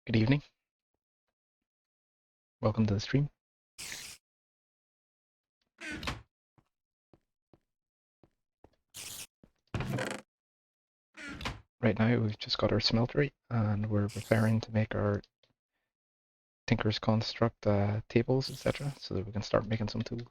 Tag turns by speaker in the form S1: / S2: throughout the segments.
S1: Good evening. Welcome to the stream. Right now we've just got our smeltery and we're preparing to make our Tinker's Construct tables, etc. so that we can start making some tools.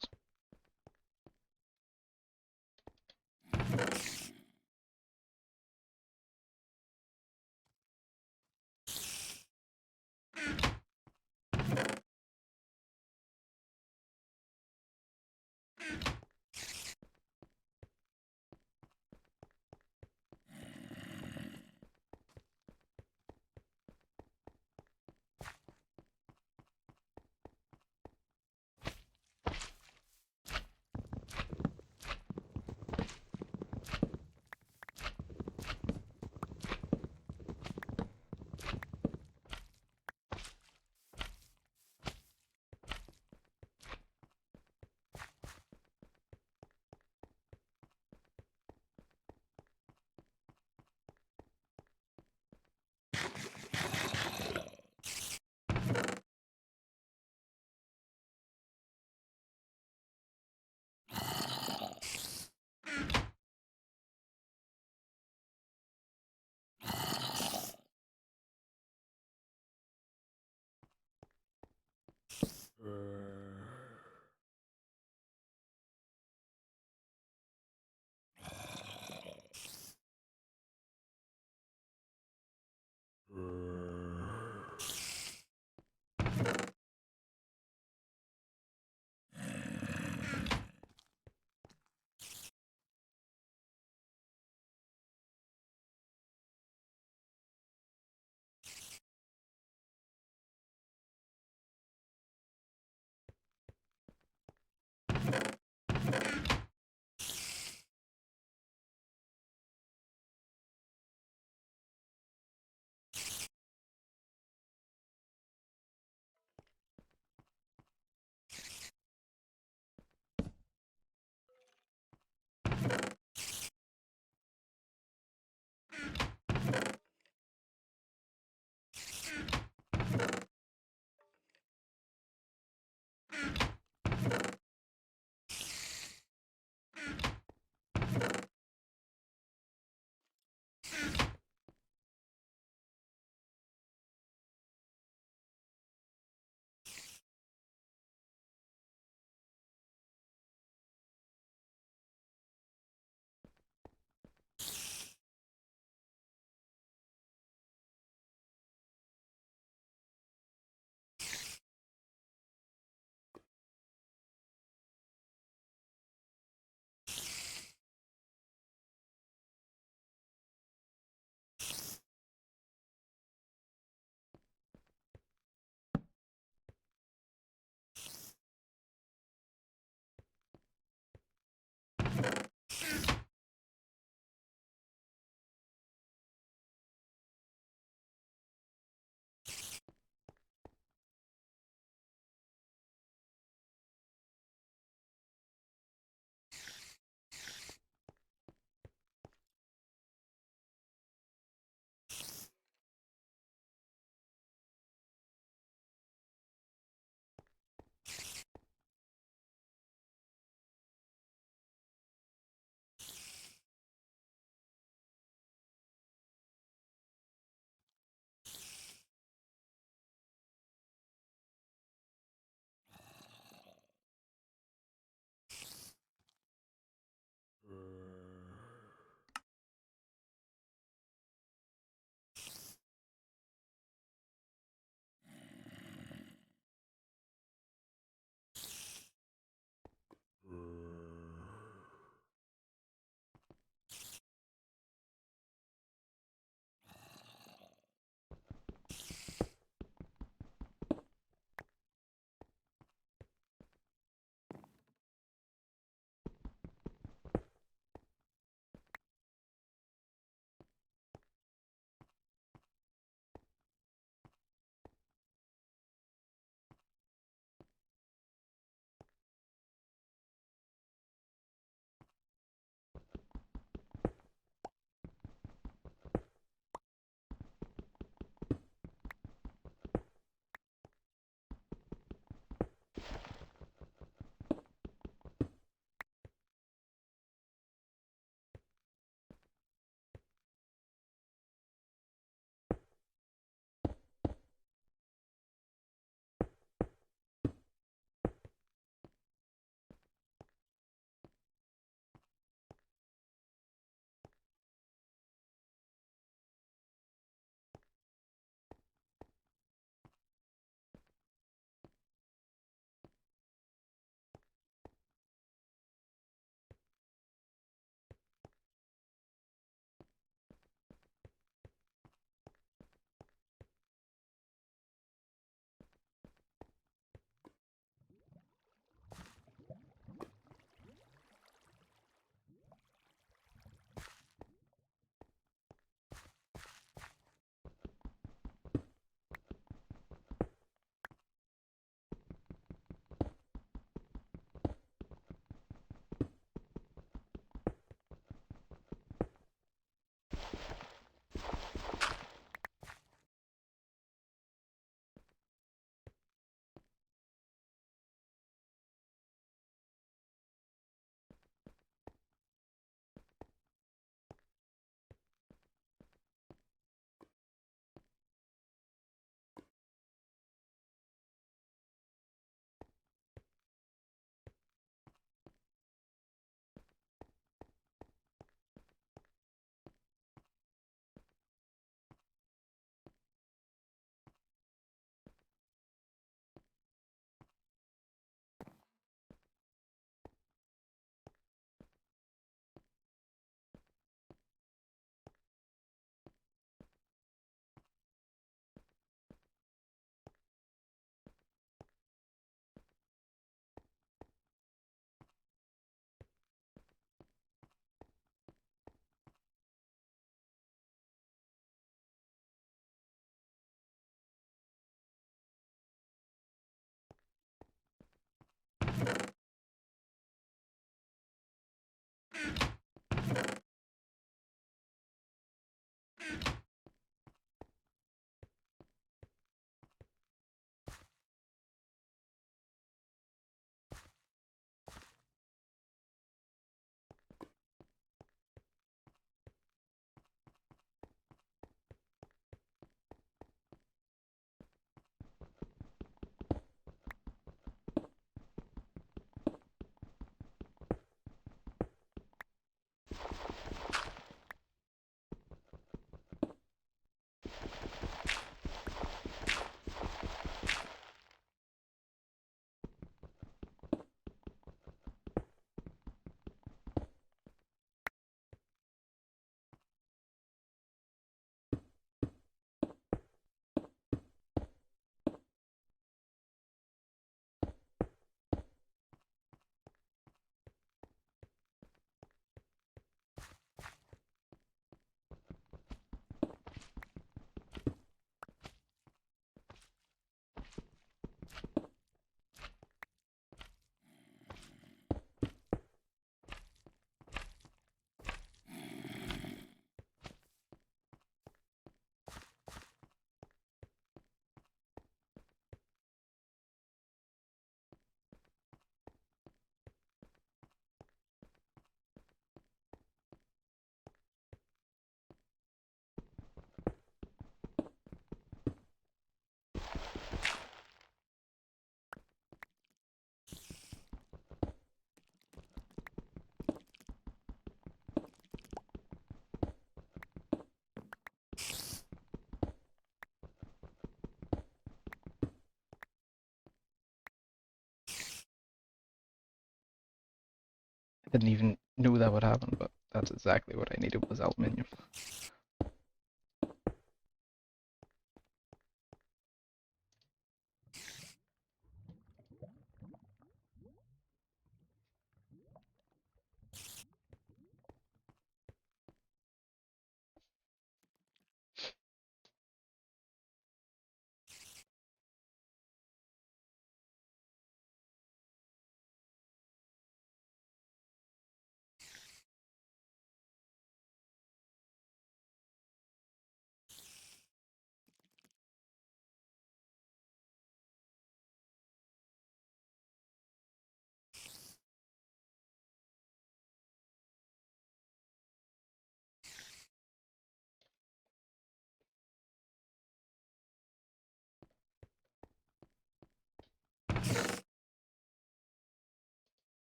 S1: Didn't even know that would happen, but that's exactly what I needed was aluminium.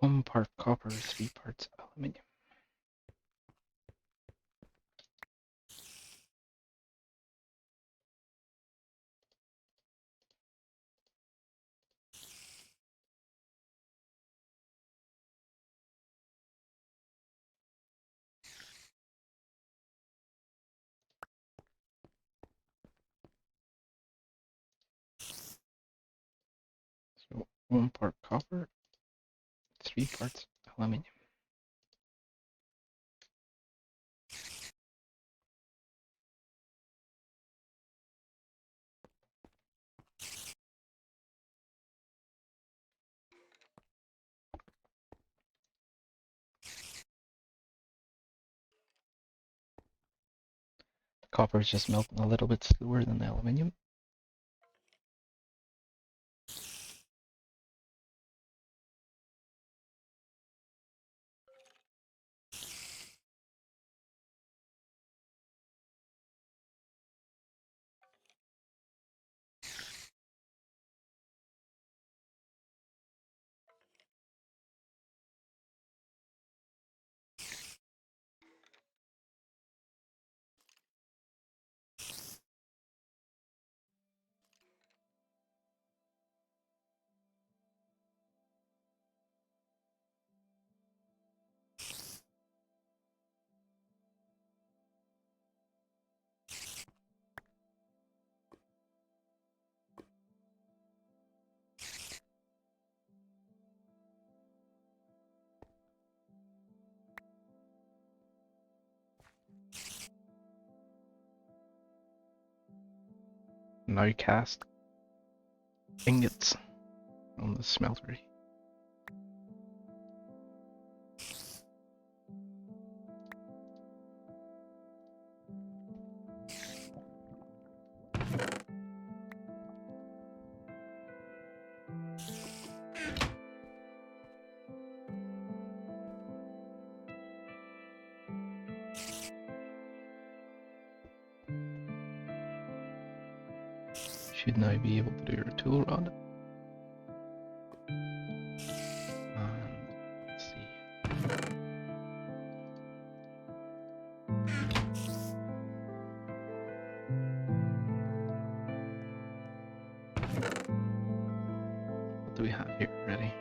S1: One part copper, 3 parts aluminium. So 1 part copper, 3 parts aluminium. The copper is just melting a little bit slower than the aluminium. Now cast ingots on the smeltery. Should now be able to do your tool rod. And let's see. What do we have here ready?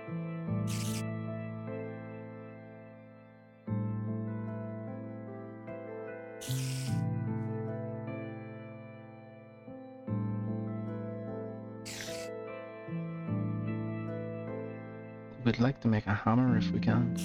S1: We'd like to make a hammer if we can.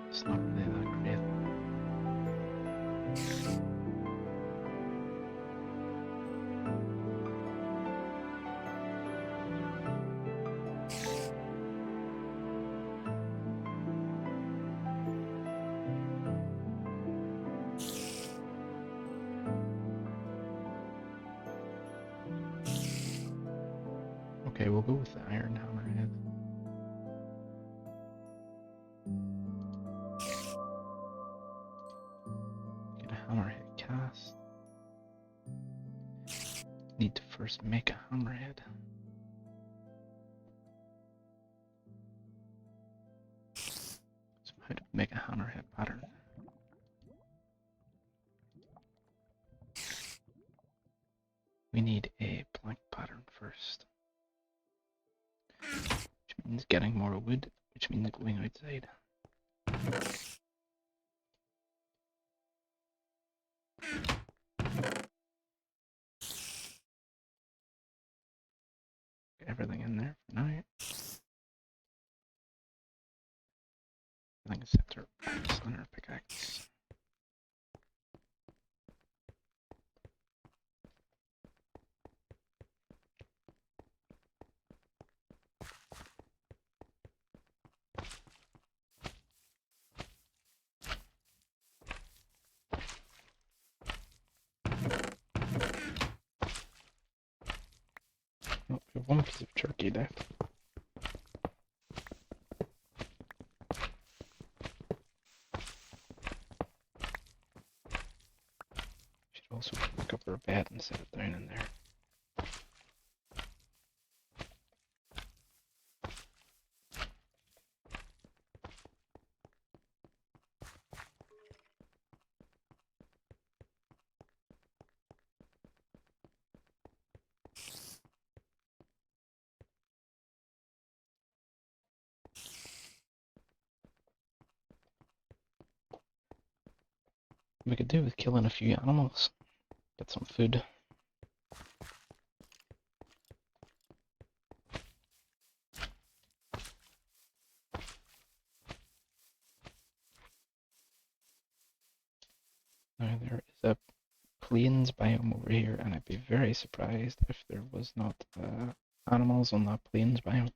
S1: It's not really that great. Okay, we'll go with the iron hammerhead. Get a hammerhead cast. Need to first make a hammerhead. So how to make a hammerhead pattern? We need a blank pattern first. Which means getting more wood, which means going outside. Get everything in there for now. Everything except our axe and our pickaxe. Oh, we have one piece of turkey left. Should also pick up our bed and set it down in there. We could do with killing a few animals. Get some food. Now there is a plains biome over here, and I'd be very surprised if there was not animals on that plains biome.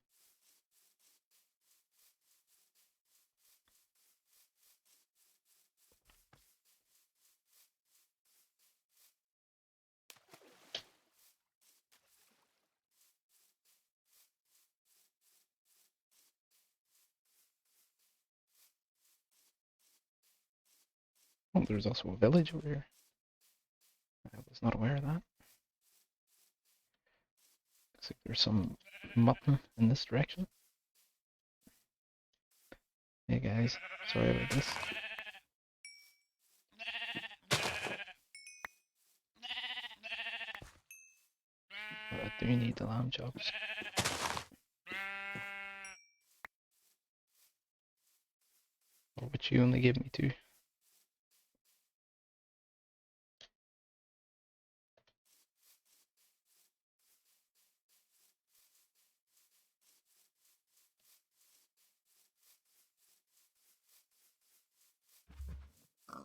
S1: Oh, there's also a village over here. I was not aware of that. Looks like there's some mutton in this direction. Hey guys, sorry about this. But I do need the lamb chops. Which you only gave me two.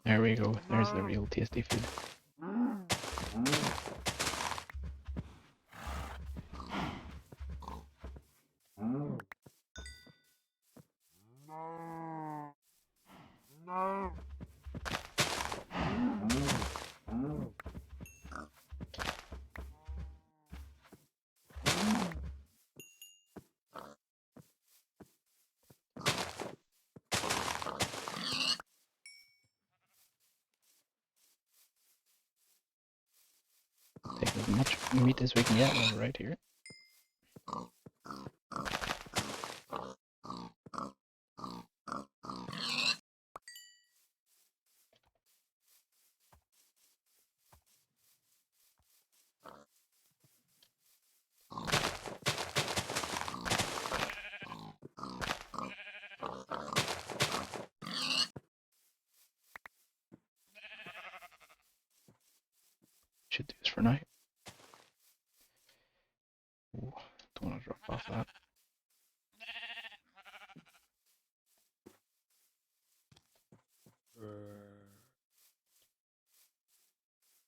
S1: There we go. There's the real tasty food. Take as much meat as we can get while we're right here. Should do this for now. Ooh, don't want to drop off that.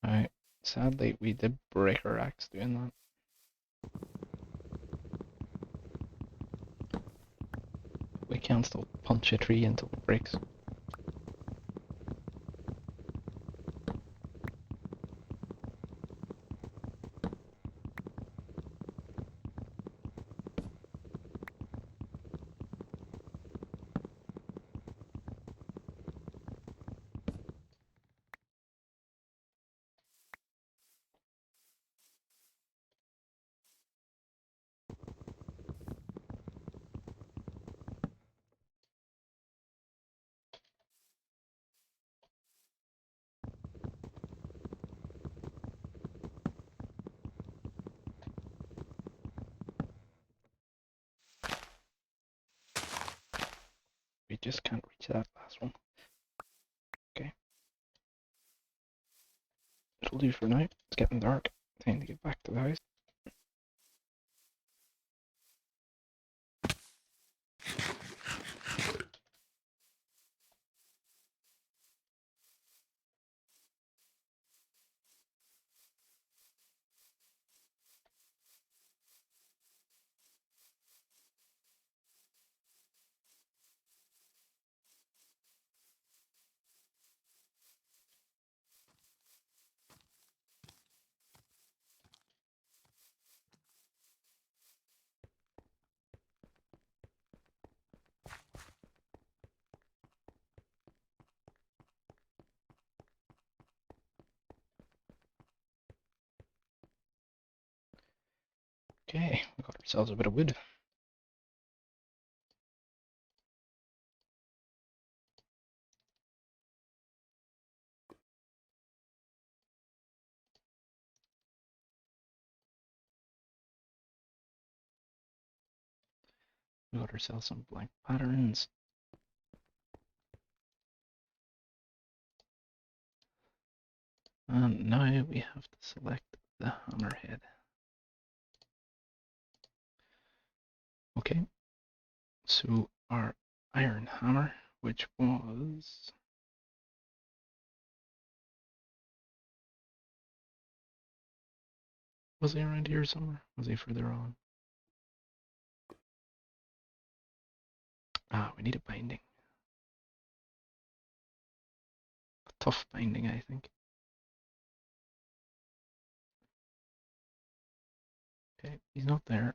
S1: Alright, sadly we did break our axe doing that. We can still punch a tree until it breaks. We just can't reach that last one. Okay. It'll do for now. It's getting dark. Time to get back to the house. Okay, we got ourselves a bit of wood. We got ourselves some blank patterns. And now we have to select the hammerhead. Okay, so our iron hammer, which was he around here somewhere? Was he further on? Ah, we need a binding. A tough binding, I think. Okay, he's not there.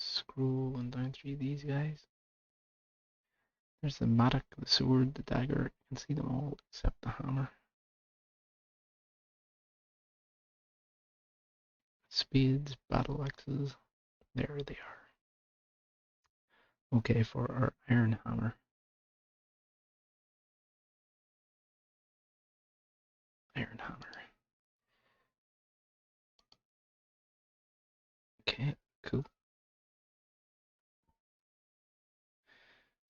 S1: Scrolling down through these guys. There's the mattock, the sword, the dagger. You can see them all except the hammer. Spades, battle axes. There they are. Okay, for our iron hammer. Iron hammer. Okay, cool.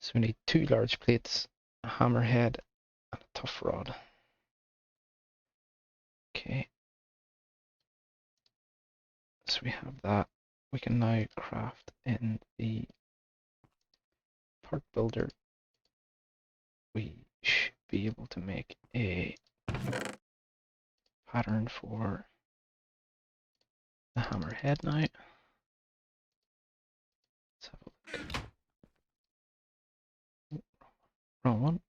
S1: So we need 2 large plates, a hammerhead, and a tough rod. Okay. So we have that. We can now craft in the part builder. We should be able to make a pattern for the hammerhead now. Let's have a look. Wrong one.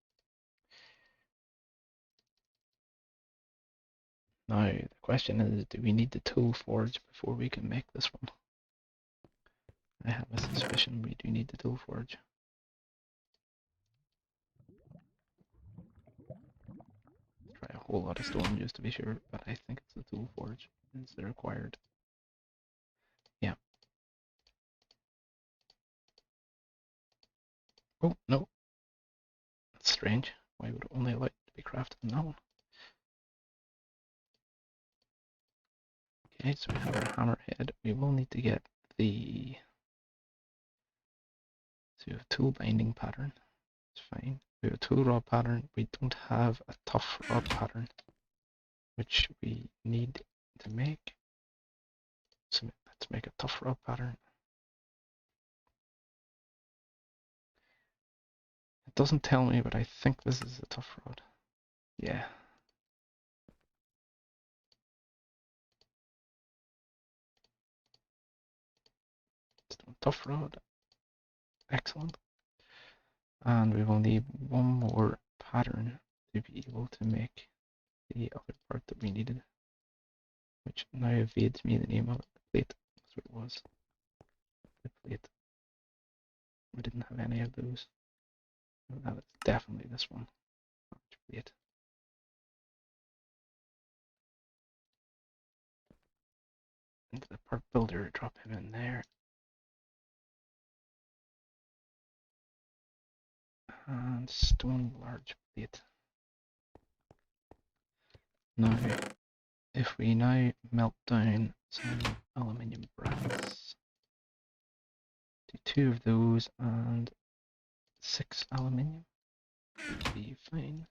S1: Now the question is, do we need the tool forge before we can make this one? I have a suspicion we do need the tool forge. Try a whole lot of stone just to be sure, but I think it's the tool forge is the required. Yeah. Oh no, that's strange. Why would it only allow it to be crafted in that one? Okay, so we have our hammerhead. We will need to get the tool binding pattern. It's fine. We have a tool rod pattern. We don't have a tough rod pattern, which we need to make. So let's make a tough rod pattern. It doesn't tell me, but I think this is a tough rod. Yeah. Stone tough rod. Excellent. And we will need one more pattern to be able to make the other part that we needed, which now evades me the name of it. The plate. That's what it was. The plate. We didn't have any of those. That is definitely this one. Large plate. Into the part builder, drop him in there. And stone large plate. Now, if we now melt down some aluminium brass, do 2 of those and 6 aluminium, would be fine.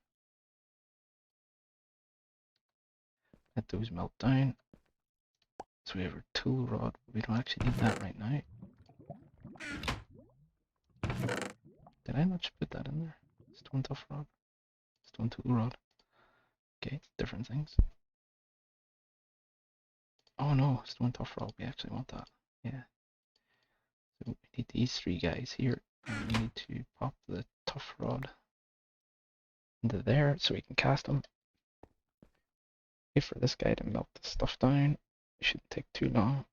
S1: Let those melt down. So we have our tool rod, but we don't actually need that right now. Did I not just put that in there? Stone tough rod, stone tool rod. Okay, different things. Oh no, stone tough rod, we actually want that. Yeah. So we need these 3 guys here, and we need to pop the tough rod into there so we can cast them. Wait for this guy to melt the stuff down. It shouldn't take too long.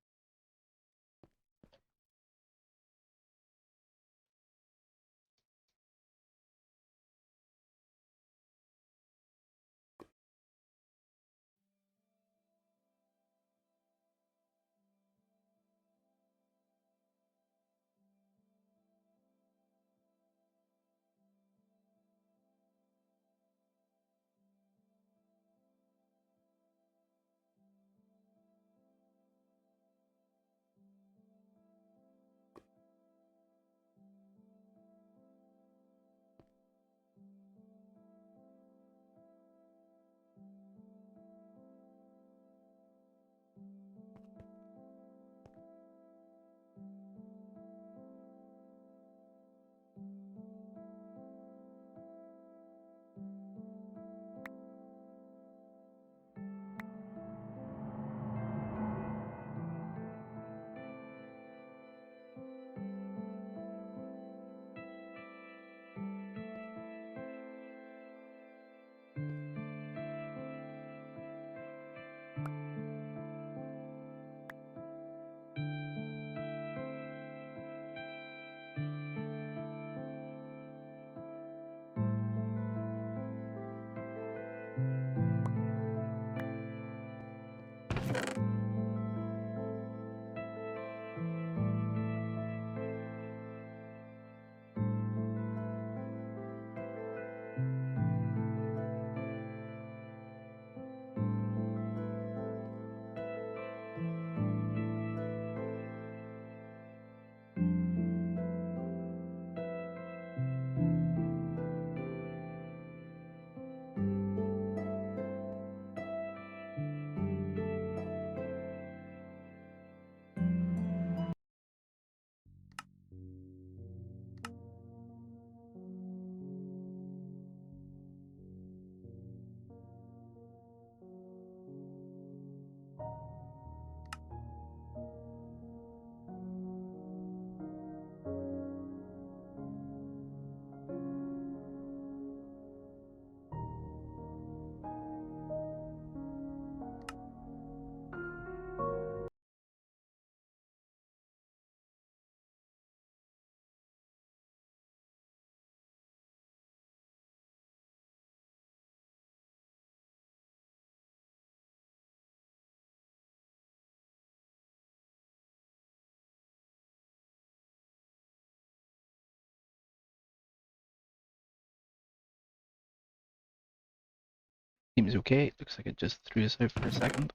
S1: Seems okay. Looks like it just threw us out for a second.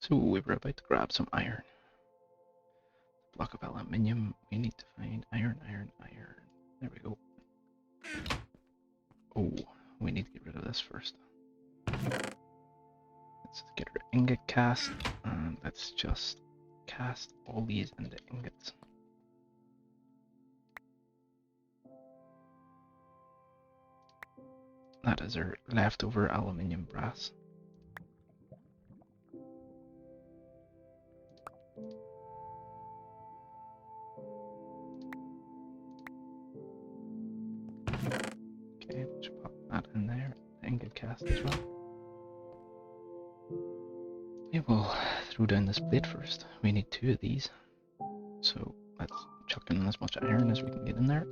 S1: So we were about to grab some iron. Block of aluminium. We need to find iron, iron, iron. There we go. Oh, we need to get rid of this first. Let's get our ingot cast, and let's just cast all these into ingots. That is our leftover aluminium brass. Okay, let's pop that in there. The ingot cast as well. We will throw down this plate first. We need 2 of these. So let's chuck in as much iron as we can get in there.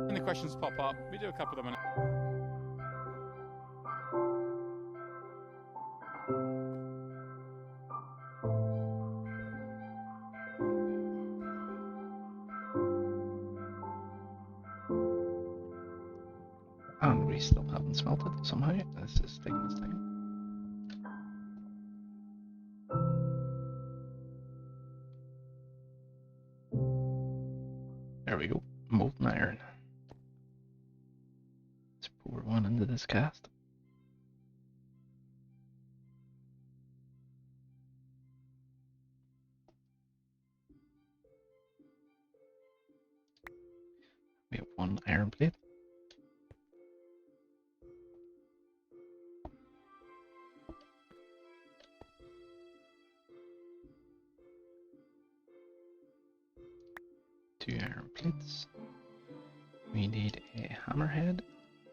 S2: When the questions pop up, we do a couple of them.
S1: And we still haven't smelted somehow. This is taking its time. There we go. Molten iron. Let's pour one into this cast. We have 1 iron plate. Two iron plates. We need a hammerhead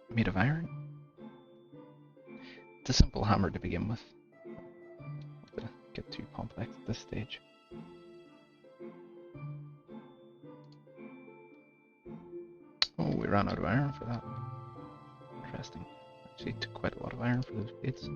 S1: made of iron. It's a simple hammer to begin with. Not to get too complex at this stage. Oh, we ran out of iron for that. Interesting. Actually took quite a lot of iron for those plates.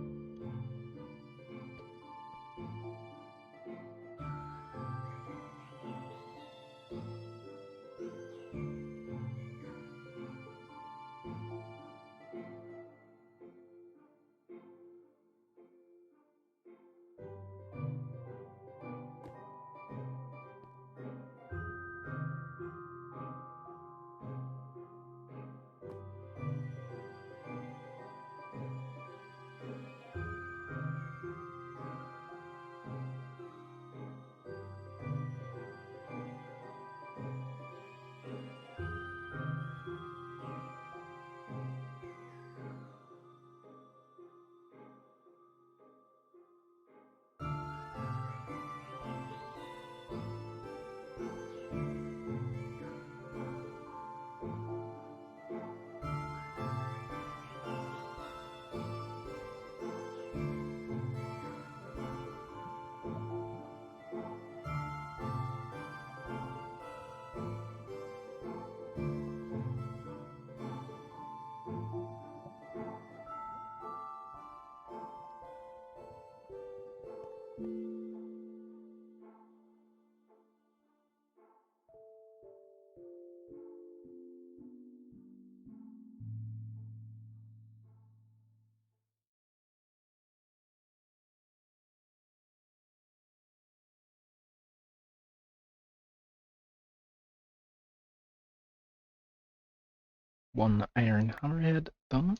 S1: One iron hammerhead done.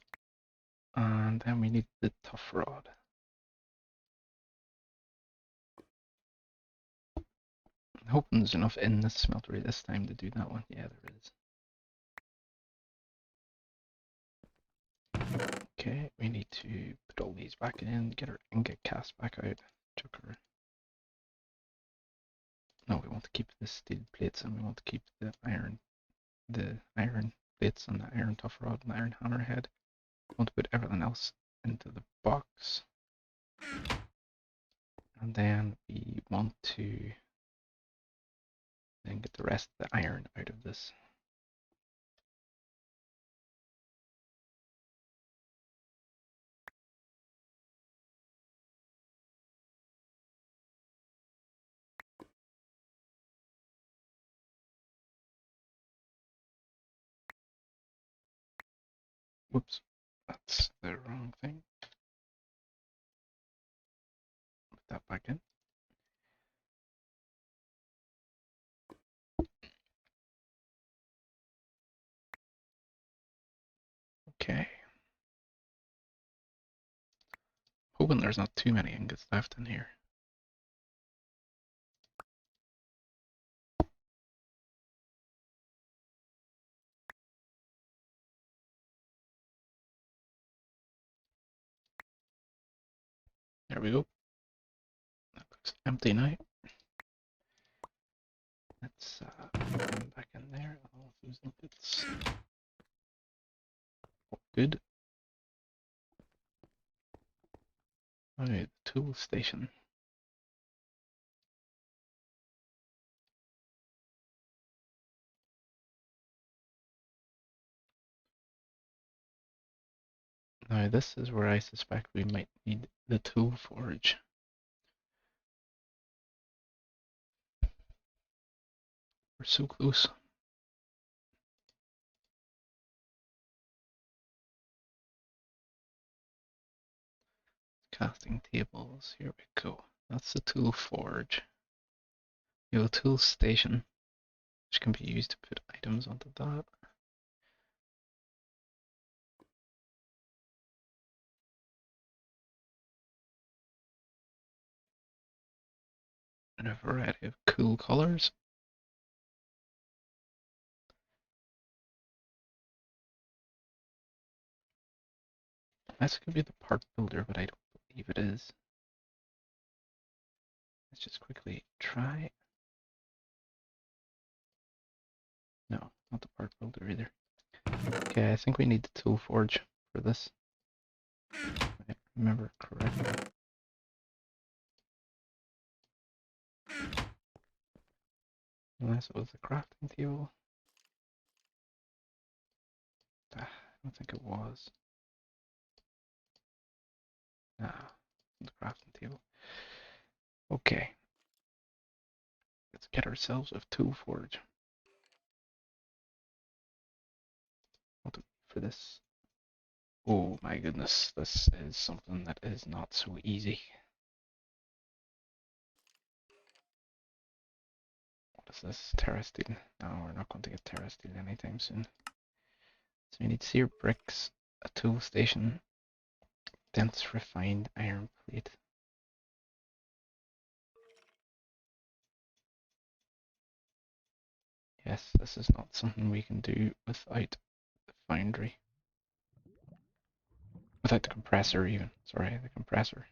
S1: And then we need the tough rod. I'm hoping there's enough in the smeltery this time to do that one. Yeah, there is. Okay, we need to put all these back in, get our ingot cast back out, chuck her. No, we want to keep the steel plates and we want to keep the iron plates and the iron tough rod and the iron hammerhead. We want to put everything else into the box. And then we want to then get the rest of the iron out of this. Whoops, that's the wrong thing. Put that back in. Okay. Hoping there's not too many ingots left in here. There we go. That looks empty now. Let's put them back in there. All those ingots. Oh, good. Okay, the tool station. Now this is where I suspect we might need the tool forge. We're so close. Casting tables, here we go. That's the tool forge. You have a tool station, which can be used to put items onto that. And a variety of cool colors. This could be the part builder, but I don't believe it is. Let's just quickly try. No, not the part builder either. Okay, I think we need the tool forge for this. If I remember correctly. Unless it was the crafting table. I don't think it was. Nah, the crafting table. Okay. Let's get ourselves a tool forge. What do we need for this? Oh my goodness, this is something that is not so easy. What is this? Terracing? No, we're not going to get terracing anytime soon. So we need seared bricks, a tool station, dense refined iron plate. Yes, this is not something we can do without the foundry. Without the compressor even. Sorry, the compressor.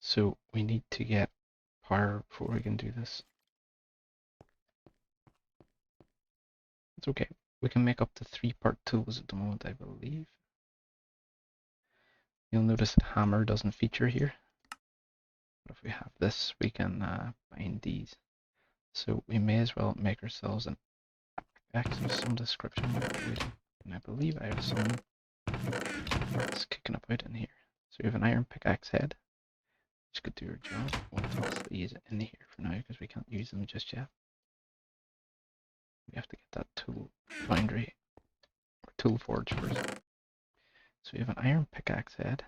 S1: So we need to get power before we can do this. It's okay. We can make up to 3-part tools at the moment, I believe. You'll notice that hammer doesn't feature here. But if we have this, we can bind these. So we may as well make ourselves an axe of some description while we're waiting. And I believe I have some parts kicking about in here. So we have an iron pickaxe head, which could do our job. We'll toss these in here for now because we can't use them just yet. We have to get that tool foundry or tool forge first. So we have an iron pickaxe head.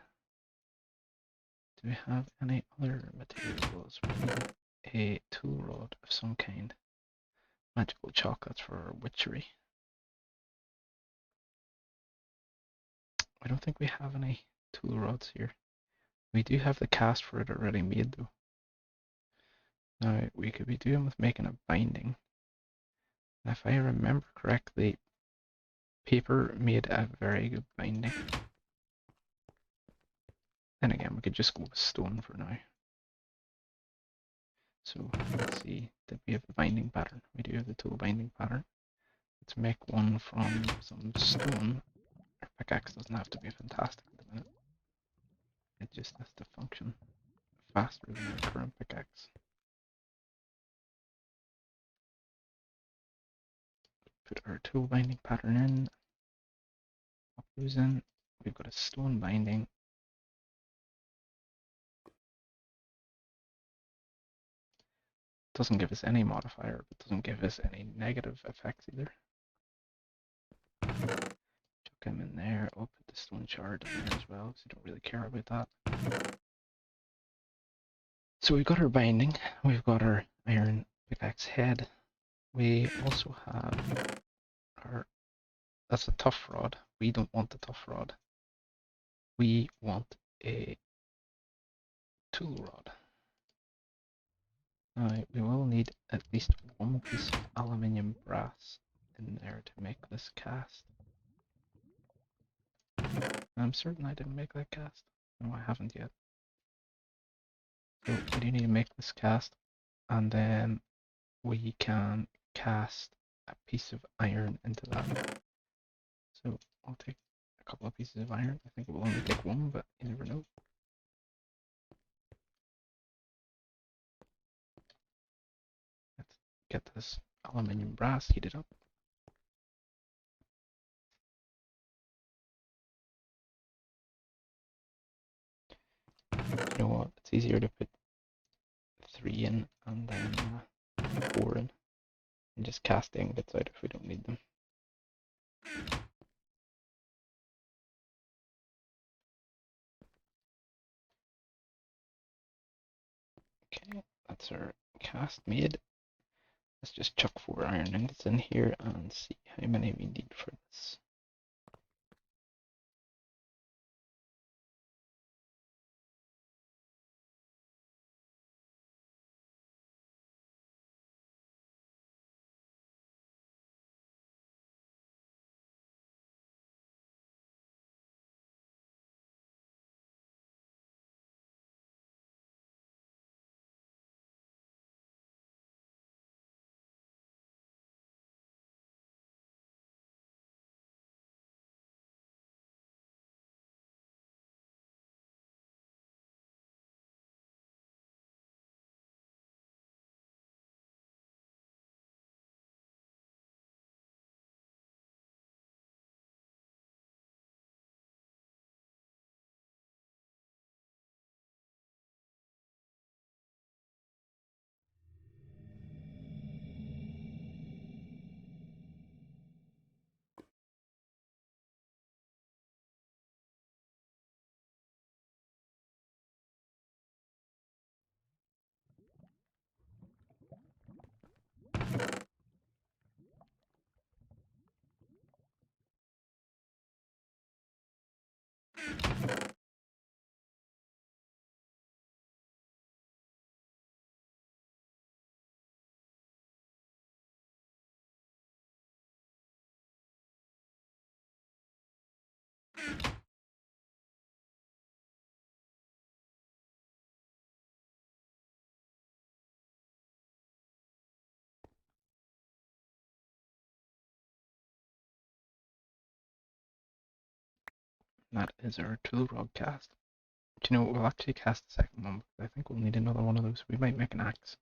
S1: Do we have any other materials? We need a tool rod of some kind. Magical chalk, that's for witchery. I don't think we have any tool rods here. We do have the cast for it already made though. Now we could be doing with making a binding. And if I remember correctly, paper made a very good binding. Then again, we could just go with stone for now. So let's see, did we have the binding pattern? We do have the tool binding pattern. Let's make one from some stone. Our pickaxe doesn't have to be fantastic at the minute. It just has to function faster than our current pickaxe. Put our tool binding pattern in. Pop those in. We've got a stone binding. Doesn't give us any modifier, but doesn't give us any negative effects either. Chuck him in there. I'll put the stone shard in there as well, because I don't really care about that. So we've got our binding, we've got our iron pickaxe head. We also have our, that's a tough rod. We don't want the tough rod. We want a tool rod. Now we will need at least one piece of aluminium brass in there to make this cast. I'm certain I didn't make that cast. No, I haven't yet. So we do need to make this cast, and then we can cast a piece of iron into that. So I'll take a couple of pieces of iron. I think it will only take one, but you never know. Let's get this aluminium brass heated up. You know what? It's easier to put 3 in and then 4 in, and just cast the ingots out if we don't need them. Okay, that's our cast made. Let's just chuck 4 iron ingots in here and see how many we need for this. That is our tool rod cast. Do you know what? We'll actually cast the second one, because I think we'll need another one of those. We might make an axe.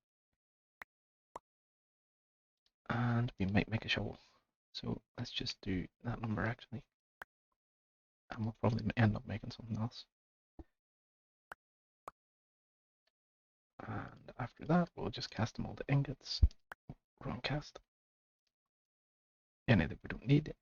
S1: And we might make a shovel. So let's just do that number actually. And we'll probably end up making something else. And after that, we'll just cast them all to ingots. Wrong cast. Any that we don't need.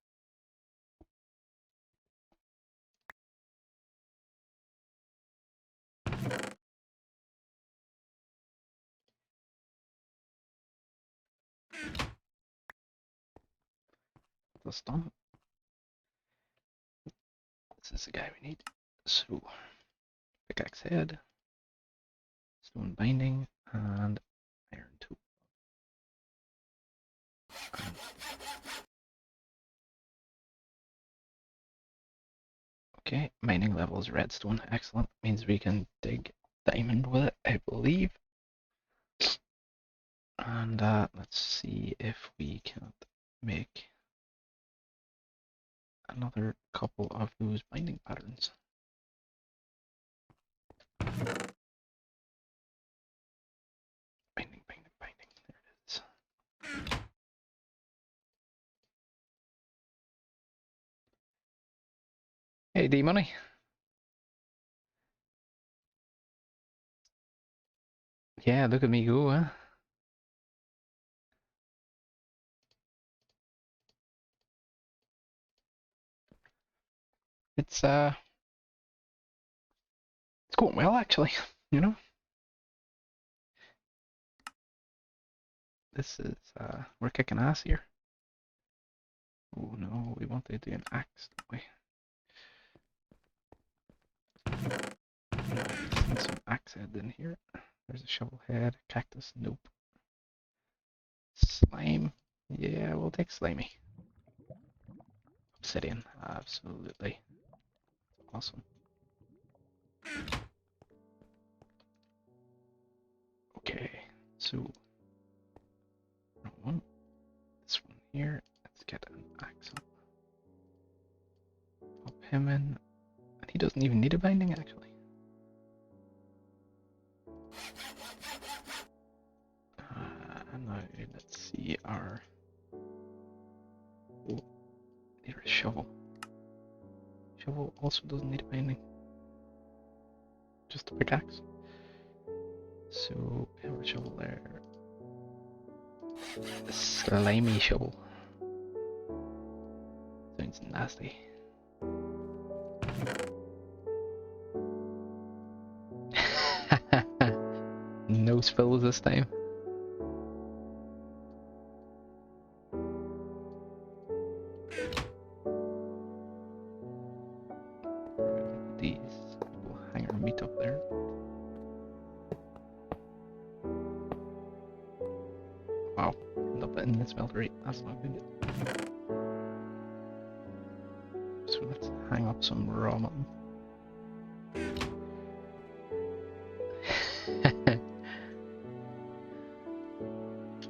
S1: That's done. this is the guy we need. So, pickaxe head, stone binding, and iron tool. Okay, mining level is redstone. Excellent. Means we can dig diamond with it, I believe. And let's see if we can't make another couple of those binding patterns. Binding, binding, binding. There it is. Hey, D-Money. Yeah, look at me go, huh? It's going well actually, you know? This is we're kicking ass here. Oh no, we want to do an axe, don't we? Send some axe head in here. There's a shovel head, cactus, nope. Slime, yeah, we'll take slimy. Obsidian, absolutely. Awesome. Okay, so wrong one. This one here. Let's get an axe up. Pop him in. And he doesn't even need a binding actually. Now let's see our need a shovel. Shovel also doesn't need a binding. Just a pickaxe. So we have a shovel there. A slimy shovel. Sounds nasty. No spills this time. These will hang our meat up there. Wow, end up in the smeltery. That's not good. So let's hang up some raw mutton.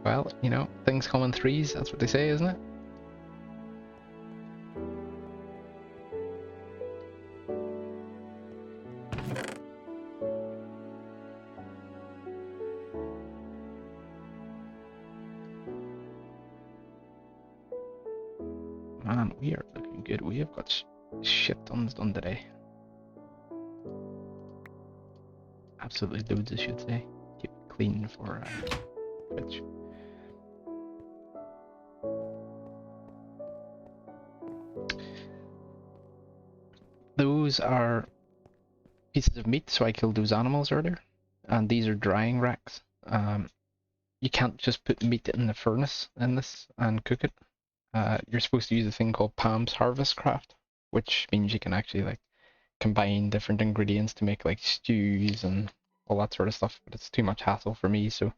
S1: Well, you know, things come in threes, that's what they say, isn't it? Man, we are looking good. We have got shit tons done today. Absolutely loads, I should say. Keep it clean for Twitch. Those are pieces of meat, so I killed those animals earlier. And these are drying racks. You can't just put meat in the furnace in this and cook it. You're supposed to use a thing called Pam's Harvest Craft, which means you can actually like combine different ingredients to make like stews and all that sort of stuff, but it's too much hassle for me, so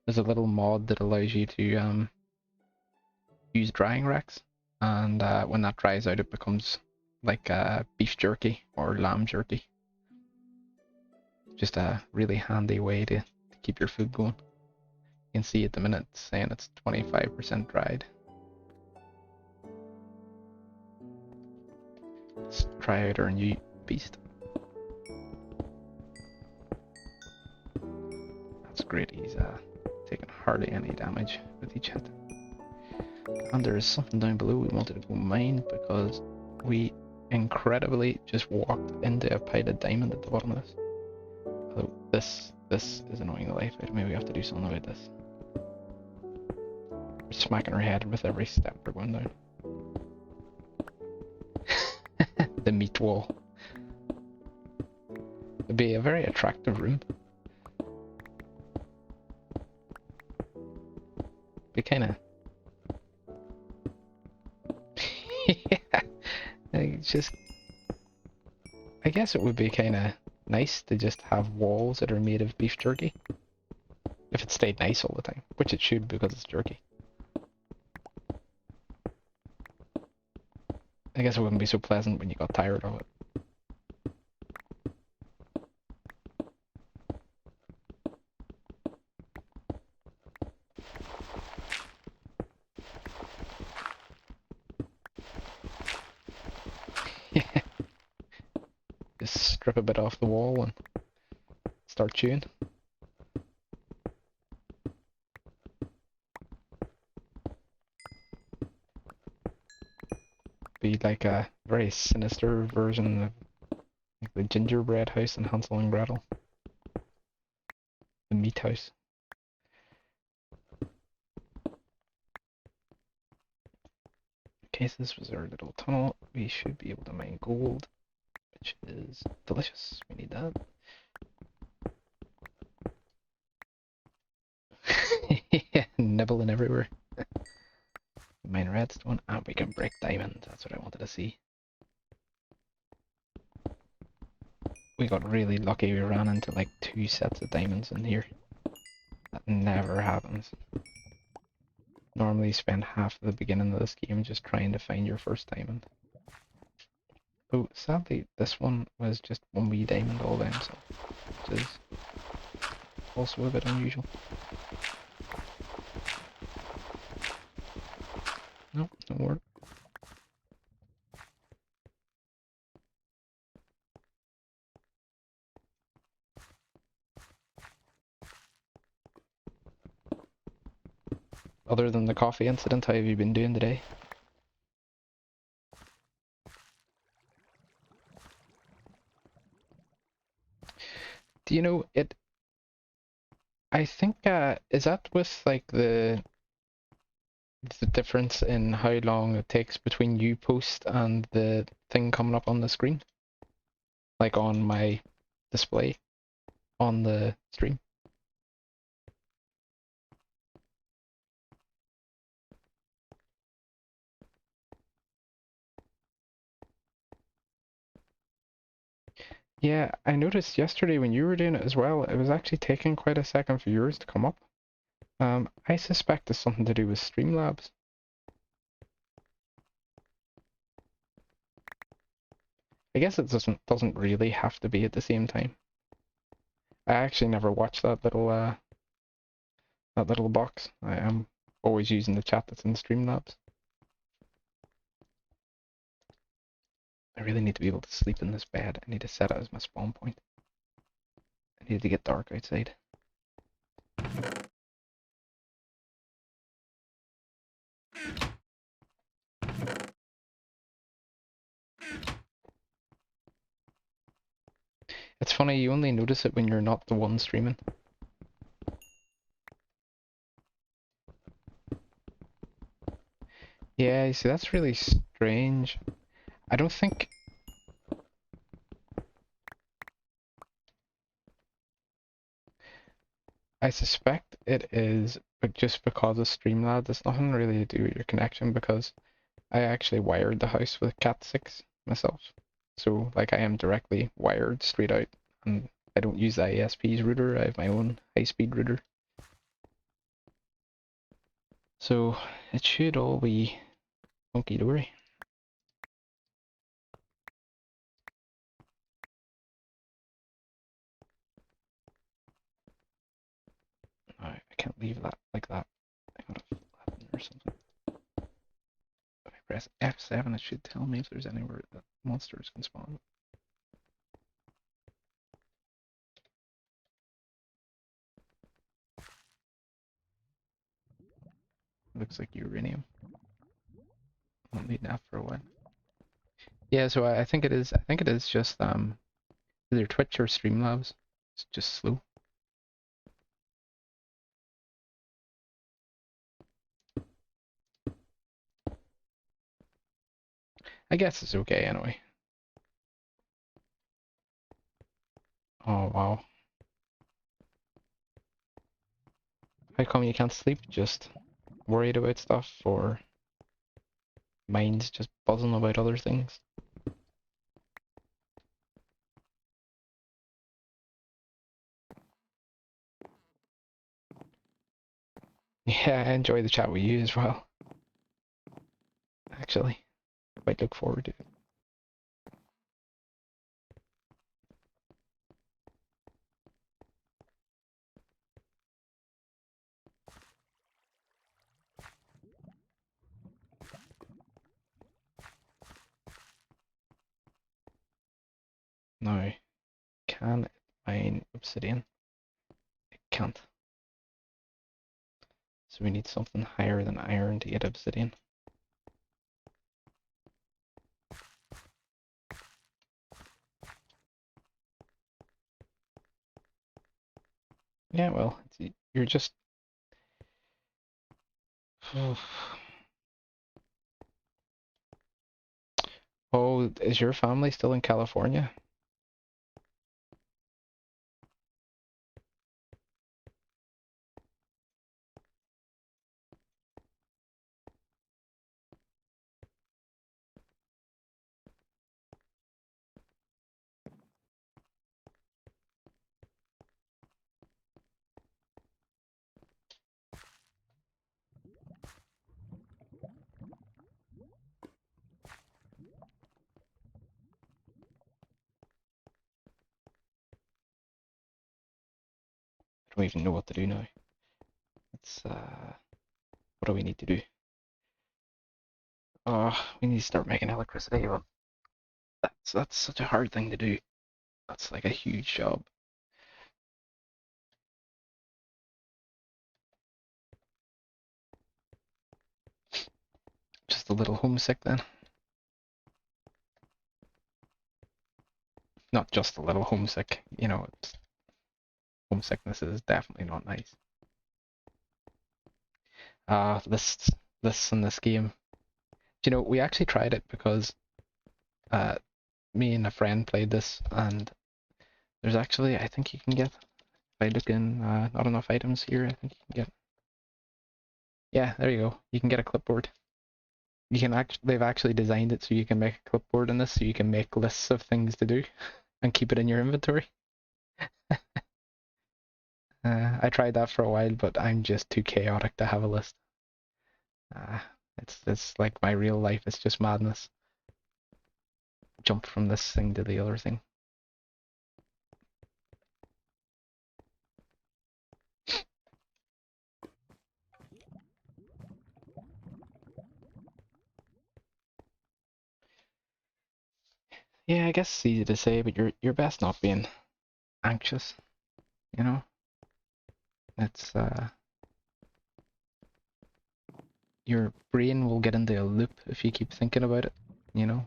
S1: there's a little mod that allows you to use drying racks, and when that dries out it becomes like beef jerky or lamb jerky. Just a really handy way to keep your food going. You can see at the minute it's saying it's 25% dried. Let's try out our new beast. That's great, he's taking hardly any damage with each hit. And there is something down below we wanted to go mine because we incredibly just walked into a pile of diamond at the bottom of this. Although this is annoying the life out of me, we have to do something about this. We're smacking our head with every step we're going down. The meat wall. It'd be a very attractive room. Be kinda... yeah, it's just guess it would be kind of nice to just have walls that are made of beef jerky. If it stayed nice all the time, which it should because it's jerky. I guess it wouldn't be so pleasant when you got tired of it. Yeah. Just strip a bit off the wall and start chewing. Be like a very sinister version of like the gingerbread house in Hansel and Gretel. The meat house. Okay, so this was our little tunnel. We should be able to mine gold, which is delicious. We need that. Yeah, nibbling everywhere. Mine redstone, and we can break diamond. That's what I wanted to see. We got really lucky. We ran into like 2 sets of diamonds in here. That never happens. Normally you spend half of the beginning of this game just trying to find your first diamond. So sadly this one was just one wee diamond all by himself, which is also a bit unusual. Nope, no more. Other than the coffee incident, how have you been doing today? Do you know it? I think is that with like the difference in how long it takes between you post and the thing coming up on the screen? Like on my display on the stream. Yeah, I noticed yesterday when you were doing it as well, it was actually taking quite a second for yours to come up. I suspect it's something to do with Streamlabs. I guess it doesn't really have to be at the same time. I actually never watched that little box. I am always using the chat that's in Streamlabs. I really need to be able to sleep in this bed. I need to set it as my spawn point. I need to get dark outside. It's funny, you only notice it when you're not the one streaming. Yeah, you see, that's really strange. I don't think... I suspect it is but just because of Streamlabs. It's nothing really to do with your connection because I actually wired the house with Cat6 myself. So, like, I am directly wired straight out, and I don't use the ISP's router. I have my own high-speed router. So, it should all be hunky-dory. I can't leave that like that. I gotta flatten or something. If I press F7, it should tell me if there's anywhere that monsters can spawn. Looks like uranium. Won't need that for a while. Yeah, so I think it is. I think it is just either Twitch or Streamlabs. It's just slow. I guess it's okay anyway. Oh wow. How come you can't sleep? Just worried about stuff, or mind's just buzzing about other things? Yeah, I enjoy the chat with you as well. Actually, quite look forward to it. Now, can it mine obsidian? It can't. So we need something higher than iron to get obsidian. Yeah, well, you're just... Oh, is your family still in California? I don't even know what to do now. It's, what do we need to do? Oh, we need to start making electricity, but that's such a hard thing to do. That's like a huge job. Just a little homesick then. Not just a little homesick, you know, homesickness is definitely not nice. This in this game. Do you know, we actually tried it because me and a friend played this, and there's actually, I think you can get, if I look in not enough items here, I think you can get, yeah, there you go. You can get a clipboard. You can they've actually designed it so you can make a clipboard in this, so you can make lists of things to do and keep it in your inventory. I tried that for a while, but I'm just too chaotic to have a list. It's like my real life. It's just madness. Jump from this thing to the other thing. Yeah, I guess it's easy to say, but you're best not being anxious. You know, it's your brain will get into a loop if you keep thinking about it. You know,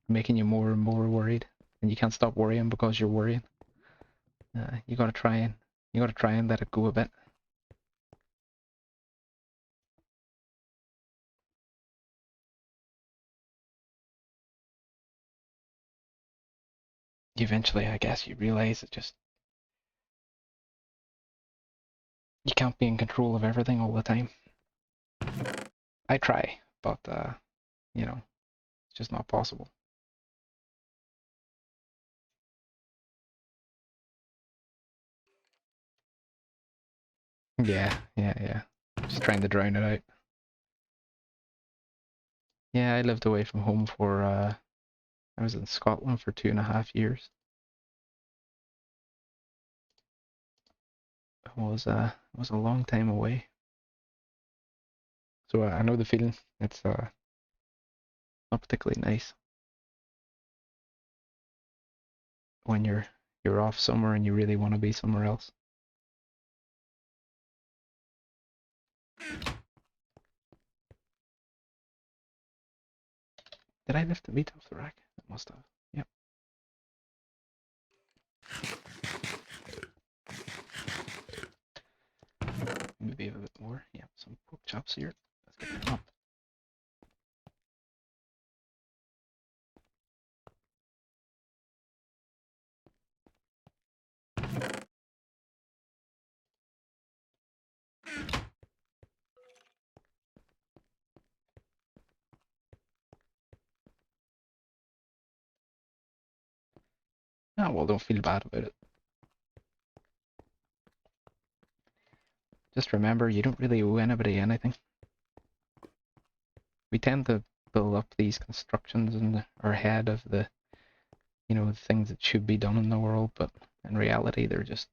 S1: making you more and more worried, and you can't stop worrying because you're worrying. You gotta try and let it go a bit. Eventually, I guess you realize it just you can't be in control of everything all the time. I try, but you know, it's just not possible. Yeah. Just trying to drown it out. Yeah, I lived away from home for I was in Scotland for 2.5 years. It was a long time away. So I know the feeling. It's not particularly nice when you're off somewhere and you really want to be somewhere else. Did I lift the meat off the rack? I must have. Yep. Maybe a bit more. Yep, some pork chops here. Let's get them up. Oh well, don't feel bad about it. Just remember, you don't really owe anybody anything. We tend to build up these constructions in our head of the, the things that should be done in the world, but in reality, they're just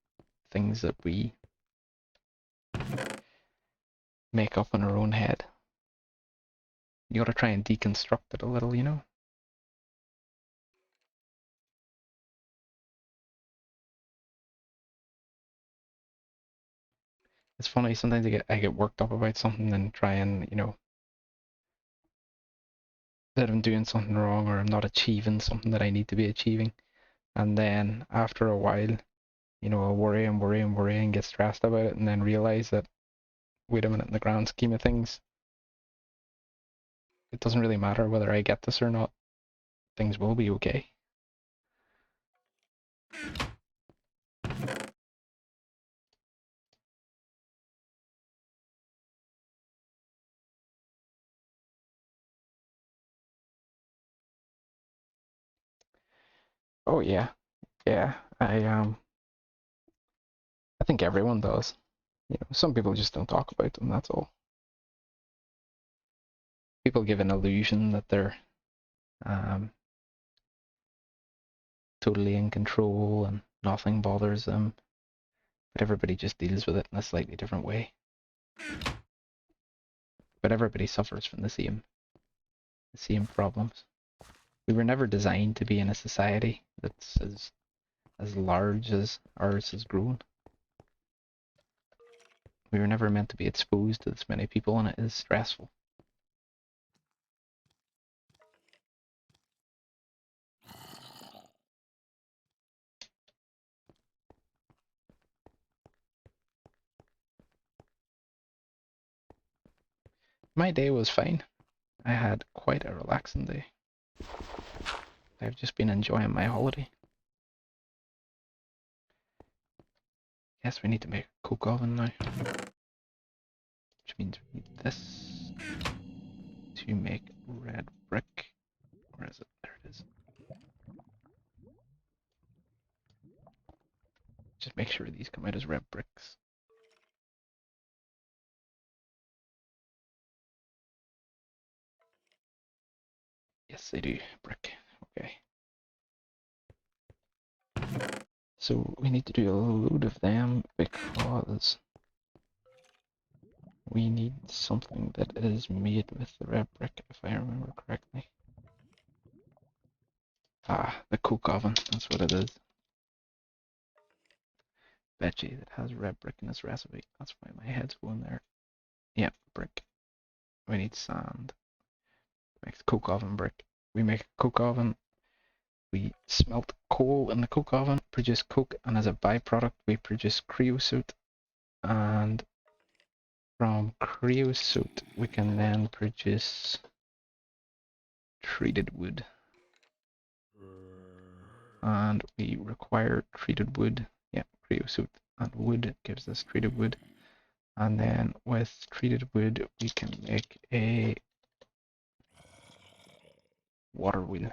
S1: things that we make up in our own head. You gotta try and deconstruct it a little, It's funny, sometimes I get worked up about something and try and, that I'm doing something wrong or I'm not achieving something that I need to be achieving. And then after a while, I'll worry and worry and worry and get stressed about it and then realize that, wait a minute, in the grand scheme of things, it doesn't really matter whether I get this or not. Things will be okay. Oh yeah, yeah. I think everyone does. Some people just don't talk about them, that's all. People give an illusion that they're totally in control and nothing bothers them, but everybody just deals with it in a slightly different way. But everybody suffers from the same problems. We were never designed to be in a society that's as large as ours has grown. We were never meant to be exposed to this many people, and it is stressful. My day was fine. I had quite a relaxing day. I've just been enjoying my holiday. Yes, we need to make a coke oven now. Which means we need this to make red brick. Where is it? There it is. Just make sure these come out as red bricks. Yes, they do. Brick. Okay. So we need to do a load of them because we need something that is made with the red brick, if I remember correctly. Ah, the coke oven. That's what it is. Betcha that has red brick in this recipe. That's why my head's going there. Yep, brick. We need sand. Make the coke oven brick. We make a coke oven. We smelt coal in the coke oven, produce coke, and as a byproduct we produce creosote. And from creosote we can then produce treated wood. And we require treated wood. Yeah, creosote and wood gives us treated wood. And then with treated wood we can make a water wheel.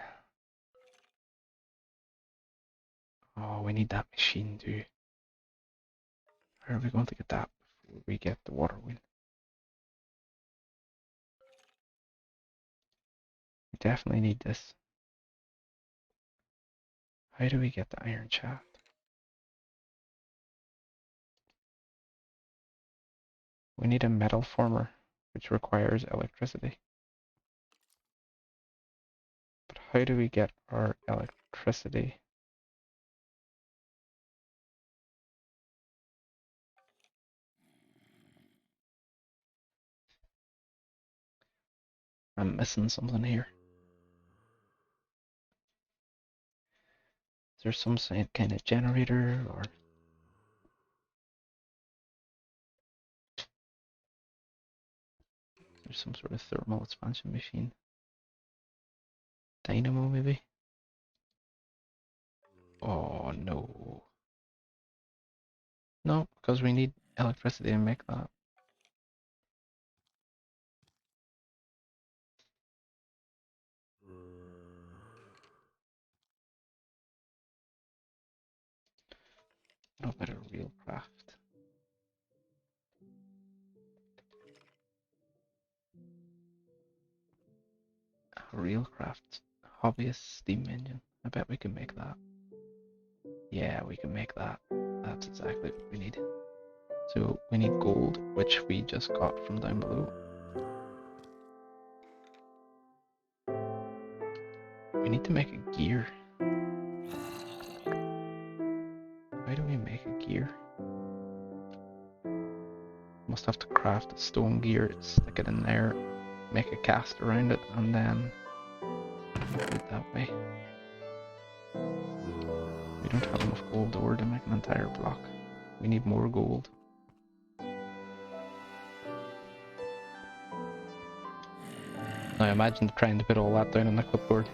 S1: Oh, we need that machine too. Where are we going to get that before we get the water wheel? We definitely need this. How do we get the iron shaft? We need a metal former, which requires electricity. But how do we get our electricity? I'm missing something here. Is there some kind of generator or... There's some sort of thermal expansion machine. Dynamo maybe? Oh no. No, because we need electricity to make that. What about a real craft? Railcraft hobbyist steam engine. I bet we can make that. Yeah, we can make that. That's exactly what we need. So we need gold, which we just got from down below. We need to make a gear. How do we make a gear? Must have to craft a stone gear, stick it in there, make a cast around it, and then do it that way. We don't have enough gold ore to make an entire block. We need more gold. Now imagine trying to put all that down on the clipboard.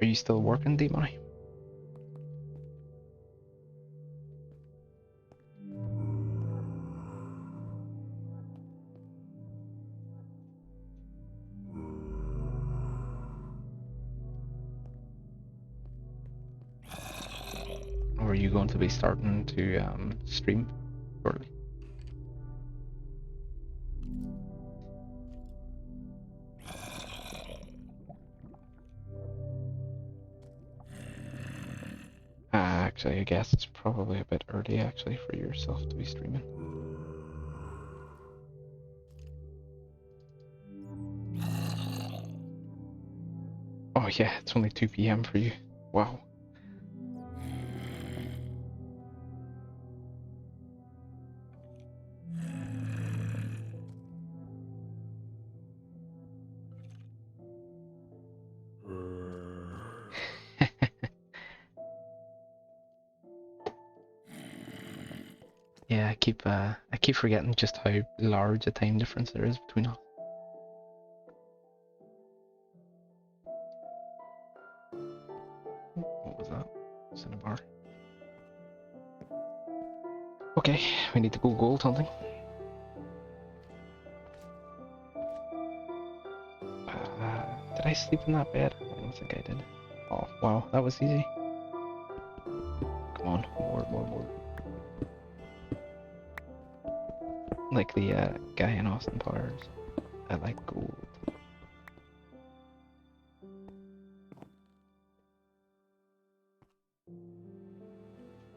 S1: Are you still working, D-Money? Or are you going to be starting to stream shortly? Actually, I guess it's probably a bit early actually for yourself to be streaming. Oh yeah, it's only 2 PM for you. Wow. Yeah, I keep forgetting just how large a time difference there is between us. What was that? Cinnabar. Okay, we need to go gold hunting. Did I sleep in that bed? I don't think I did. Oh, wow, that was easy. Come on, more. Like the guy in Austin Powers. I like gold.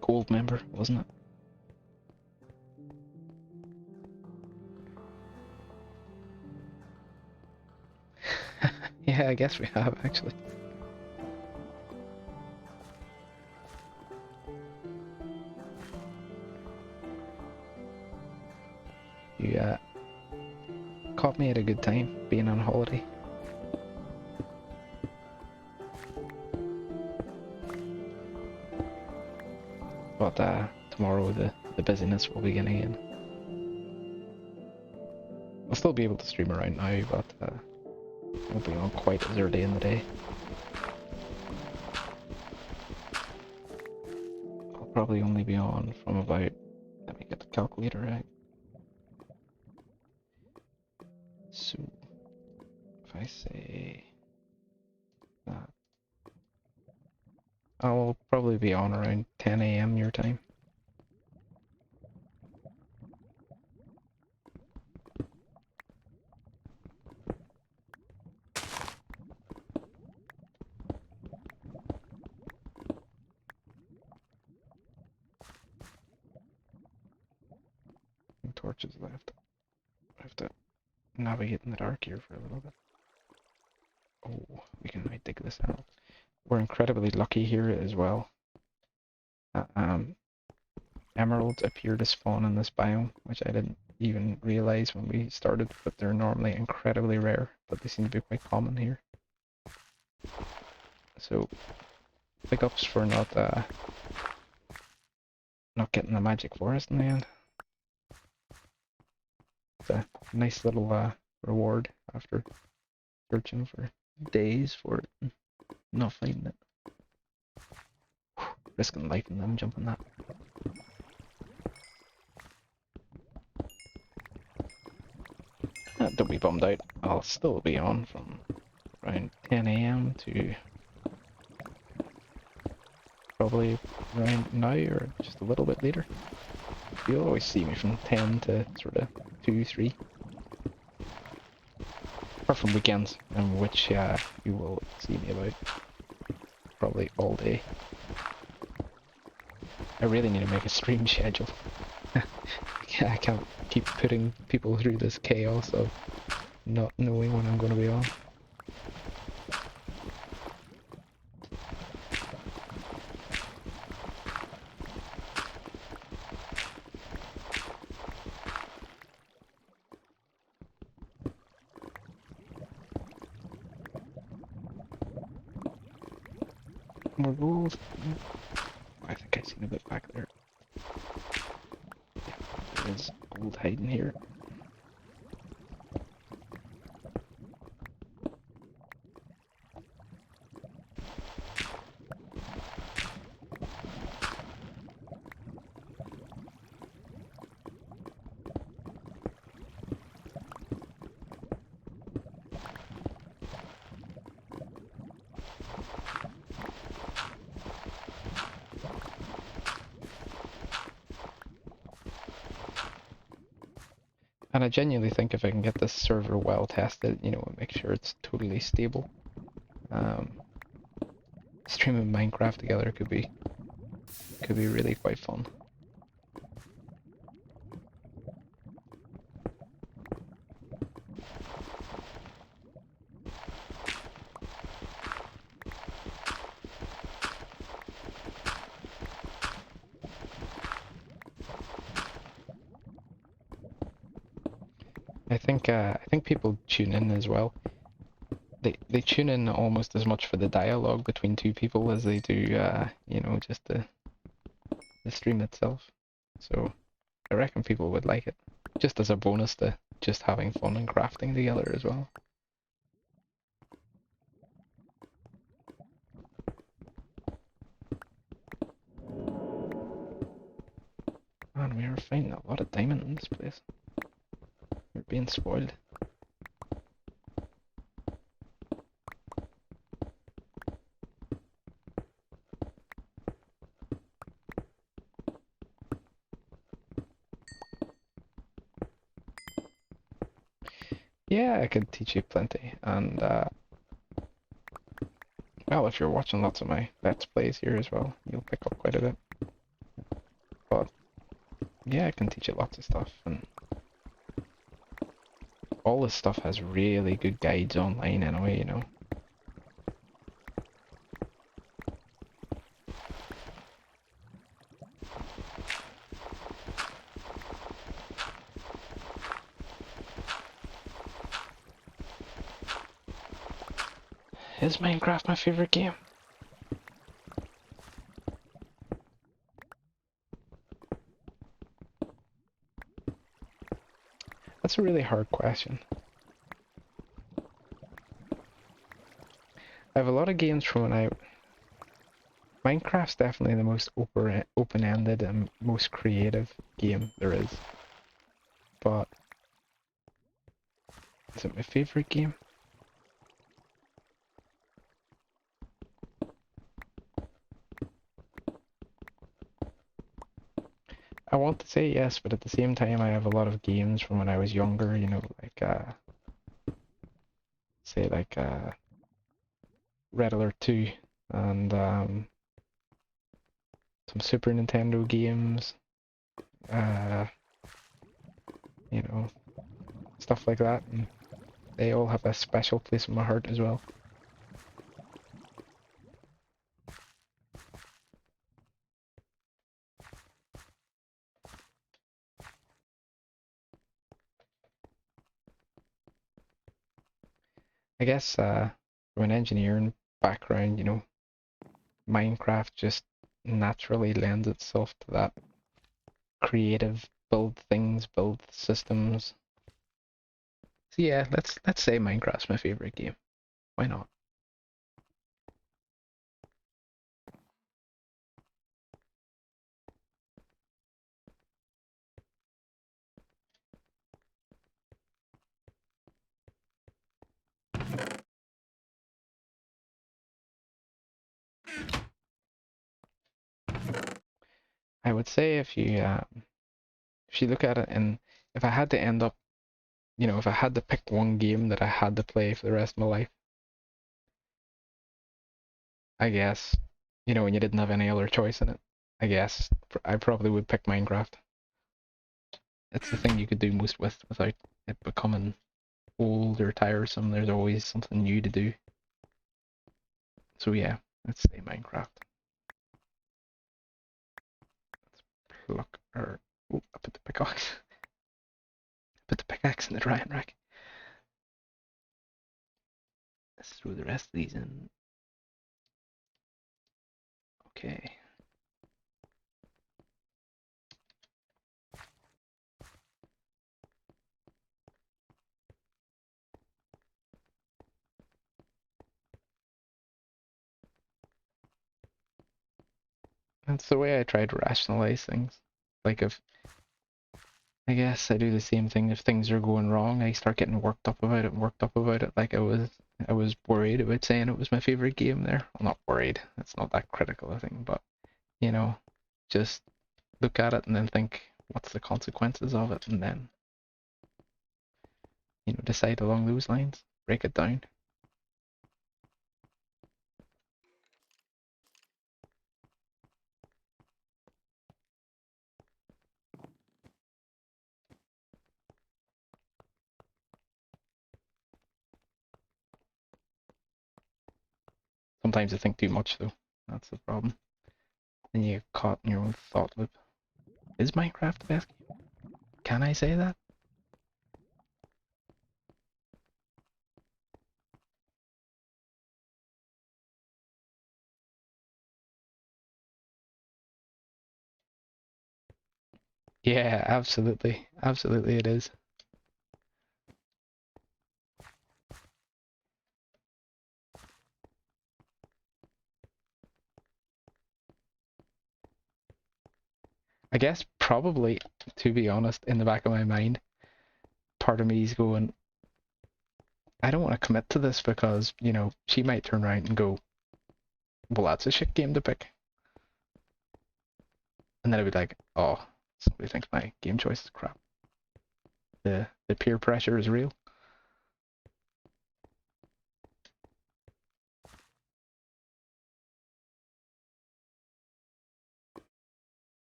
S1: Gold member, wasn't it? Yeah, I guess we have actually. You caught me at a good time being on holiday. But tomorrow the busyness will begin again. I'll still be able to stream around now, but won't be on quite as early in the day. I'll probably only be on from about, let me get the calculator out. So, if I say that, I'll probably be on around 10 AM your time. No torches left. I have to navigate in the dark here for a little bit. Oh, we can might dig this out. We're incredibly lucky here as well. Emeralds appear to spawn in this biome, which I didn't even realize when we started, but they're normally incredibly rare, but they seem to be quite common here. So, big ups for not getting the magic forest in the end. It's a nice little reward after searching for days for it and not finding it. Risking life and them jumping that. Don't be bummed out. I'll still be on from around 10 AM to probably around now or just a little bit later. You'll always see me from 10 to sort of 2, 3. Apart from weekends, in which you will see me about probably all day. I really need to make a stream schedule. I can't keep putting people through this chaos of not knowing when I'm going to be on. More gold. I think I've seen a bit back there. Yeah, there is gold hiding here. And I genuinely think if I can get this server well tested, you know, and make sure it's totally stable, streaming Minecraft together could be really quite fun. I think people tune in as well. They tune in almost as much for the dialogue between two people as they do, you know, just the stream itself. So I reckon people would like it, just as a bonus to just having fun and crafting together as well. Man, we are finding a lot of diamond in this place. We're being spoiled. Yeah, I could teach you plenty, and well, if you're watching lots of my Let's Plays here as well, you'll pick up quite a bit. But yeah, I can teach you lots of stuff, and all this stuff has really good guides online anyway, you know. Is Minecraft my favorite game? That's a really hard question. I have a lot of games from when Minecraft's definitely the most open-ended and most creative game there is. But is it my favorite game? I want to say yes, but at the same time I have a lot of games from when I was younger, you know, like say like Red Alert 2 and some Super Nintendo games, you know, stuff like that, and they all have a special place in my heart as well. I guess from an engineering background, you know, Minecraft just naturally lends itself to that creative build things, build systems, So yeah, let's say Minecraft's my favorite game. Why not? I would say if you look at it, and if I had to end up, if I had to pick one game that I had to play for the rest of my life, I guess, when you didn't have any other choice in it, I guess I probably would pick Minecraft. It's the thing you could do most without it becoming old or tiresome. There's always something new to do. So yeah, let's say Minecraft. Let's pluck or I put the pickaxe. Put the pickaxe in the drying rack. Let's throw the rest of these in. Okay. That's the way I try to rationalize things. Like if I guess I do the same thing if things are going wrong, I start getting worked up about it, like I was worried about saying it was my favorite game there. Well, not worried. It's not that critical a thing, but just look at it and then think what's the consequences of it, and then decide along those lines. Break it down. Sometimes I think too much though. That's the problem. Then you get caught in your own thought loop. Is Minecraft the best game? Can I say that? Yeah, absolutely. Absolutely it is. I guess probably, to be honest, in the back of my mind, part of me is going, I don't want to commit to this because, she might turn around and go, well, that's a shit game to pick. And then I'd be like, oh, somebody thinks my game choice is crap. The peer pressure is real.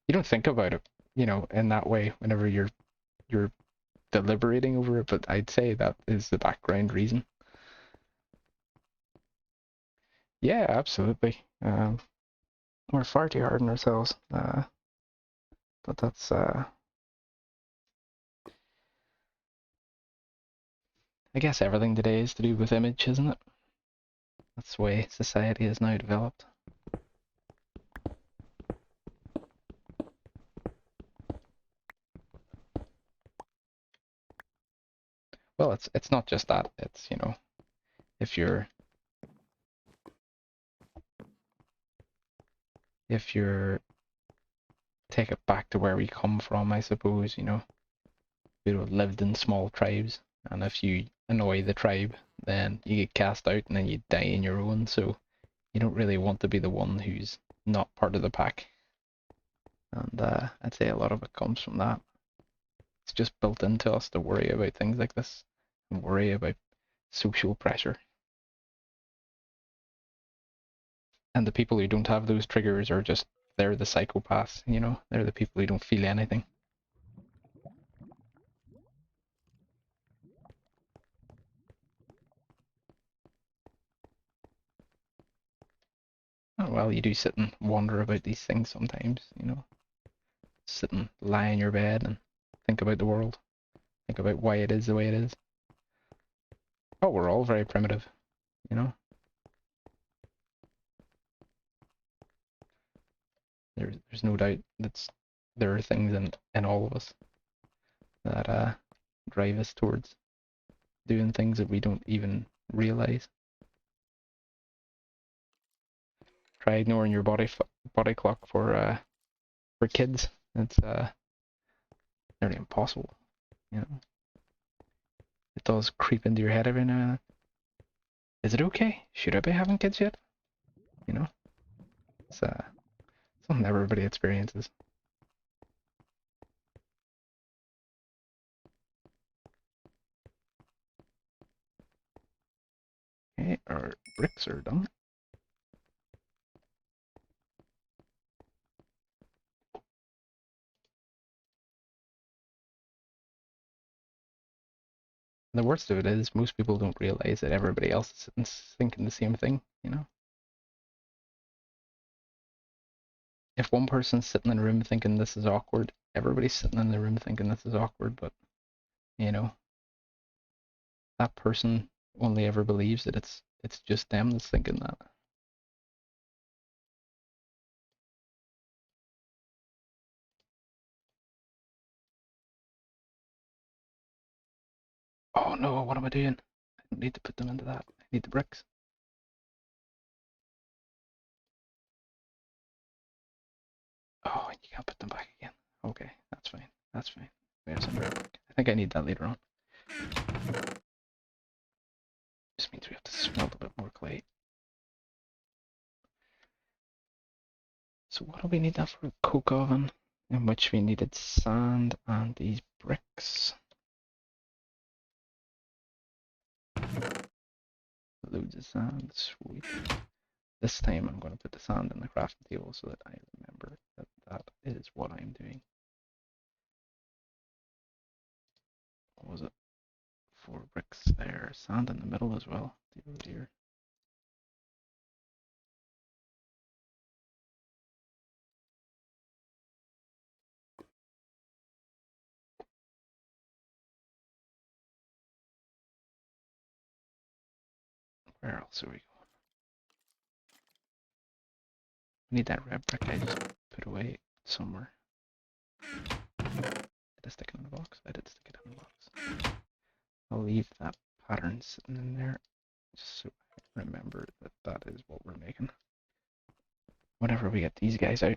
S1: You don't think about it, in that way whenever you're deliberating over it, but I'd say that is the background reason. Yeah, absolutely. We're far too hard on ourselves. But that's I guess everything today is to do with image, isn't it? That's the way society is now developed. Well, it's not just that. It's if you're if you're take it back to where we come from, I suppose, we lived in small tribes, and if you annoy the tribe, then you get cast out and then you die in your own, so you don't really want to be the one who's not part of the pack. And I'd say a lot of it comes from that. It's just built into us to worry about things like this and worry about social pressure. And the people who don't have those triggers are just, they're the psychopaths, They're the people who don't feel anything. Oh, well, you do sit and wonder about these things sometimes, Sit and lie in your bed and think about the world. Think about why it is the way it is. Oh, we're all very primitive, you know? There's no doubt there are things in all of us. that drive us towards doing things that we don't even realize. Try ignoring your body clock for kids. It's nearly impossible, you know. It does creep into your head every now and then. Is it okay? Should I be having kids yet? You know, it's something everybody experiences. Okay, our bricks are done. The worst of it is most people don't realize that everybody else is thinking the same thing, you know? If one person's sitting in a room thinking this is awkward, everybody's sitting in the room thinking this is awkward, but, you know, that person only ever believes that it's just them that's thinking that. Oh no, what am I doing? I don't need to put them into that. I need the bricks. Oh, you can't put them back again. Okay, that's fine. That's fine. Where's another brick? I think I need that later on. Just means we have to smelt a bit more clay. So what do we need that for? A coke oven, in which we needed sand and these bricks. Loads of sand, sweet. This time I'm going to put the sand in the crafting table so that I remember that that is what I'm doing. What was it? 4 bricks there, sand in the middle as well. Dear, dear. Where else are we going? I need that red brick I just put away somewhere. Did I stick it in the box? I did stick it in the box. I'll leave that pattern sitting in there just so I remember that that is what we're making. Whenever we get these guys out.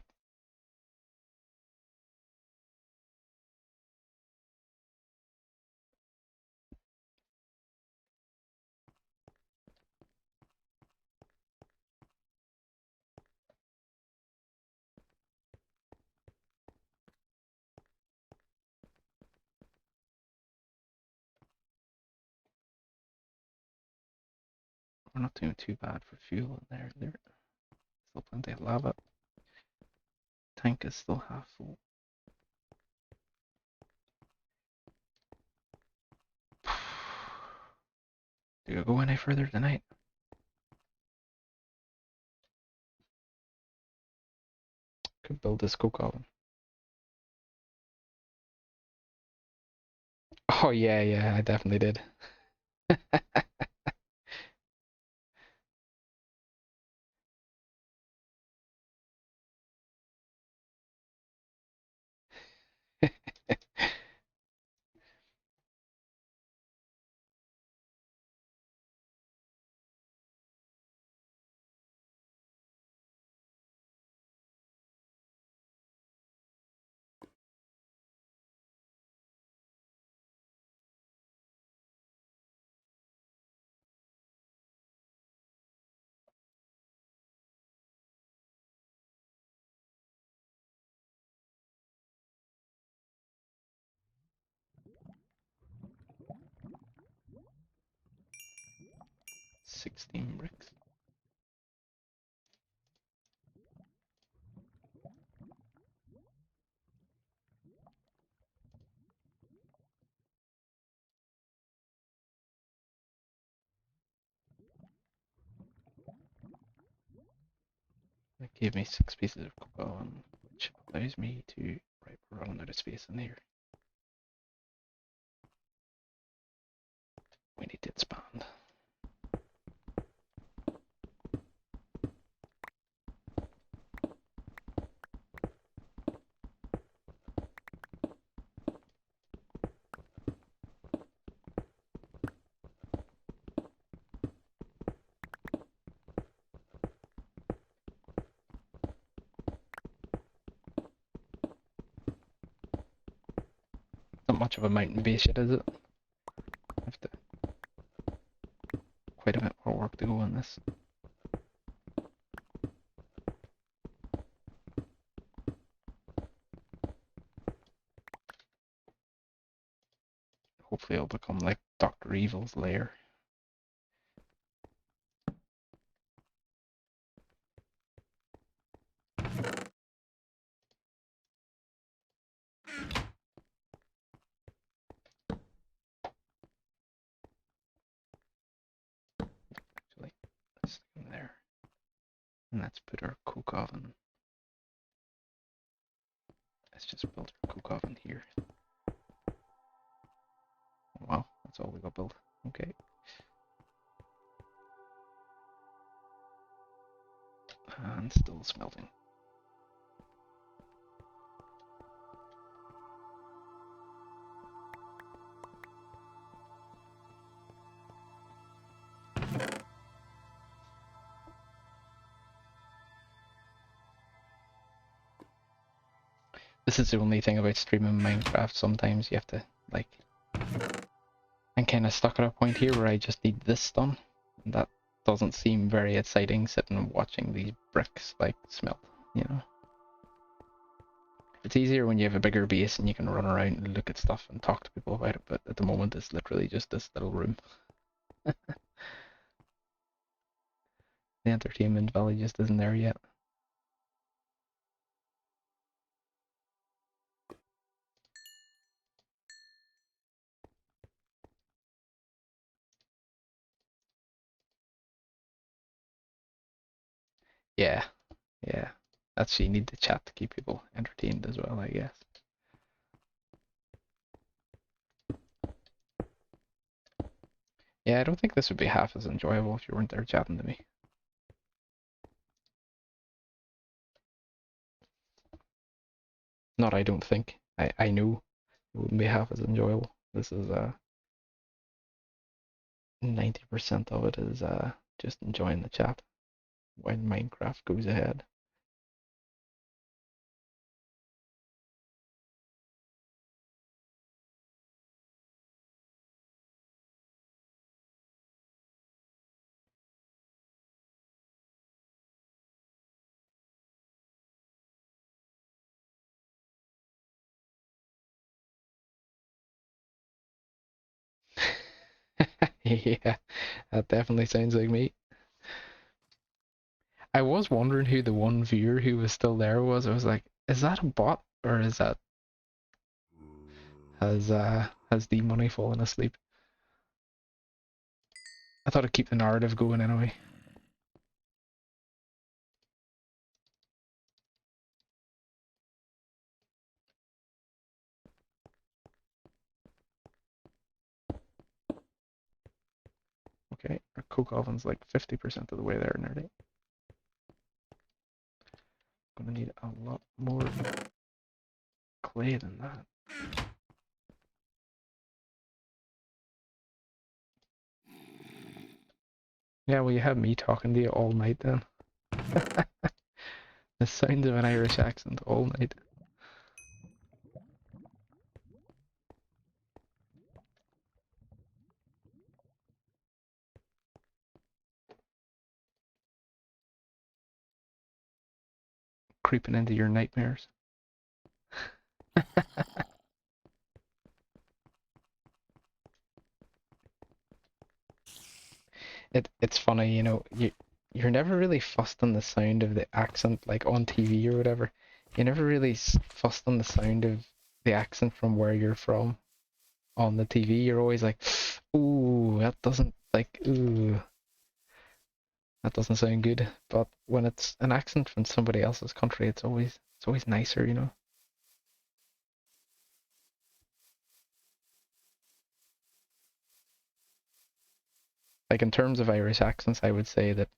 S1: We're not doing too bad for fuel in there. There's still plenty of lava. Tank is still half full. Do we go any further tonight? Could build this coke oven. Oh yeah, I definitely did. $16 bricks. That gave me 6 pieces of coke oven, which allows me to, right, we're running out of space in here. We need to expand. not much of a mountain base yet, is it? Have to quite a bit more work to go on this. Hopefully it'll become like Dr. Evil's lair. Actually, let's stick in there. And let's put our cook oven. Let's just build our cook oven here. Wow, that's all we got built. Okay. And still smelting. This is the only thing about streaming Minecraft. Sometimes you have to, like, I'm kind of stuck at a point here where I just need this done. And that doesn't seem very exciting, sitting and watching these bricks, like, smelt, you know. It's easier when you have a bigger base and you can run around and look at stuff and talk to people about it, but at the moment it's literally just this little room. The entertainment value just isn't there yet. Yeah, yeah. That's you need the chat to keep people entertained as well, I guess. Yeah, I don't think this would be half as enjoyable if you weren't there chatting to me. Not I don't think. I know it wouldn't be half as enjoyable. This is 90% of it is just enjoying the chat when Minecraft goes ahead. Yeah, that definitely sounds like me. I was wondering who the one viewer who was still there was. I was like, is that a bot or is that has the money fallen asleep? I thought I'd keep the narrative going anyway. Okay, our coke oven's like 50% of the way there nearly. Gonna need a lot more clay than that. Yeah, well, you have me talking to you all night then. The sound of an Irish accent all night. Creeping into your nightmares. It's funny, you know, you're never really fussed on the sound of the accent, like on TV or whatever. You're never really fussed on the sound of the accent from where you're from on the TV. You're always like, ooh, that doesn't, like, ooh, that doesn't sound good. But when it's an accent from somebody else's country, it's always nicer, you know. Like in terms of Irish accents, I would say that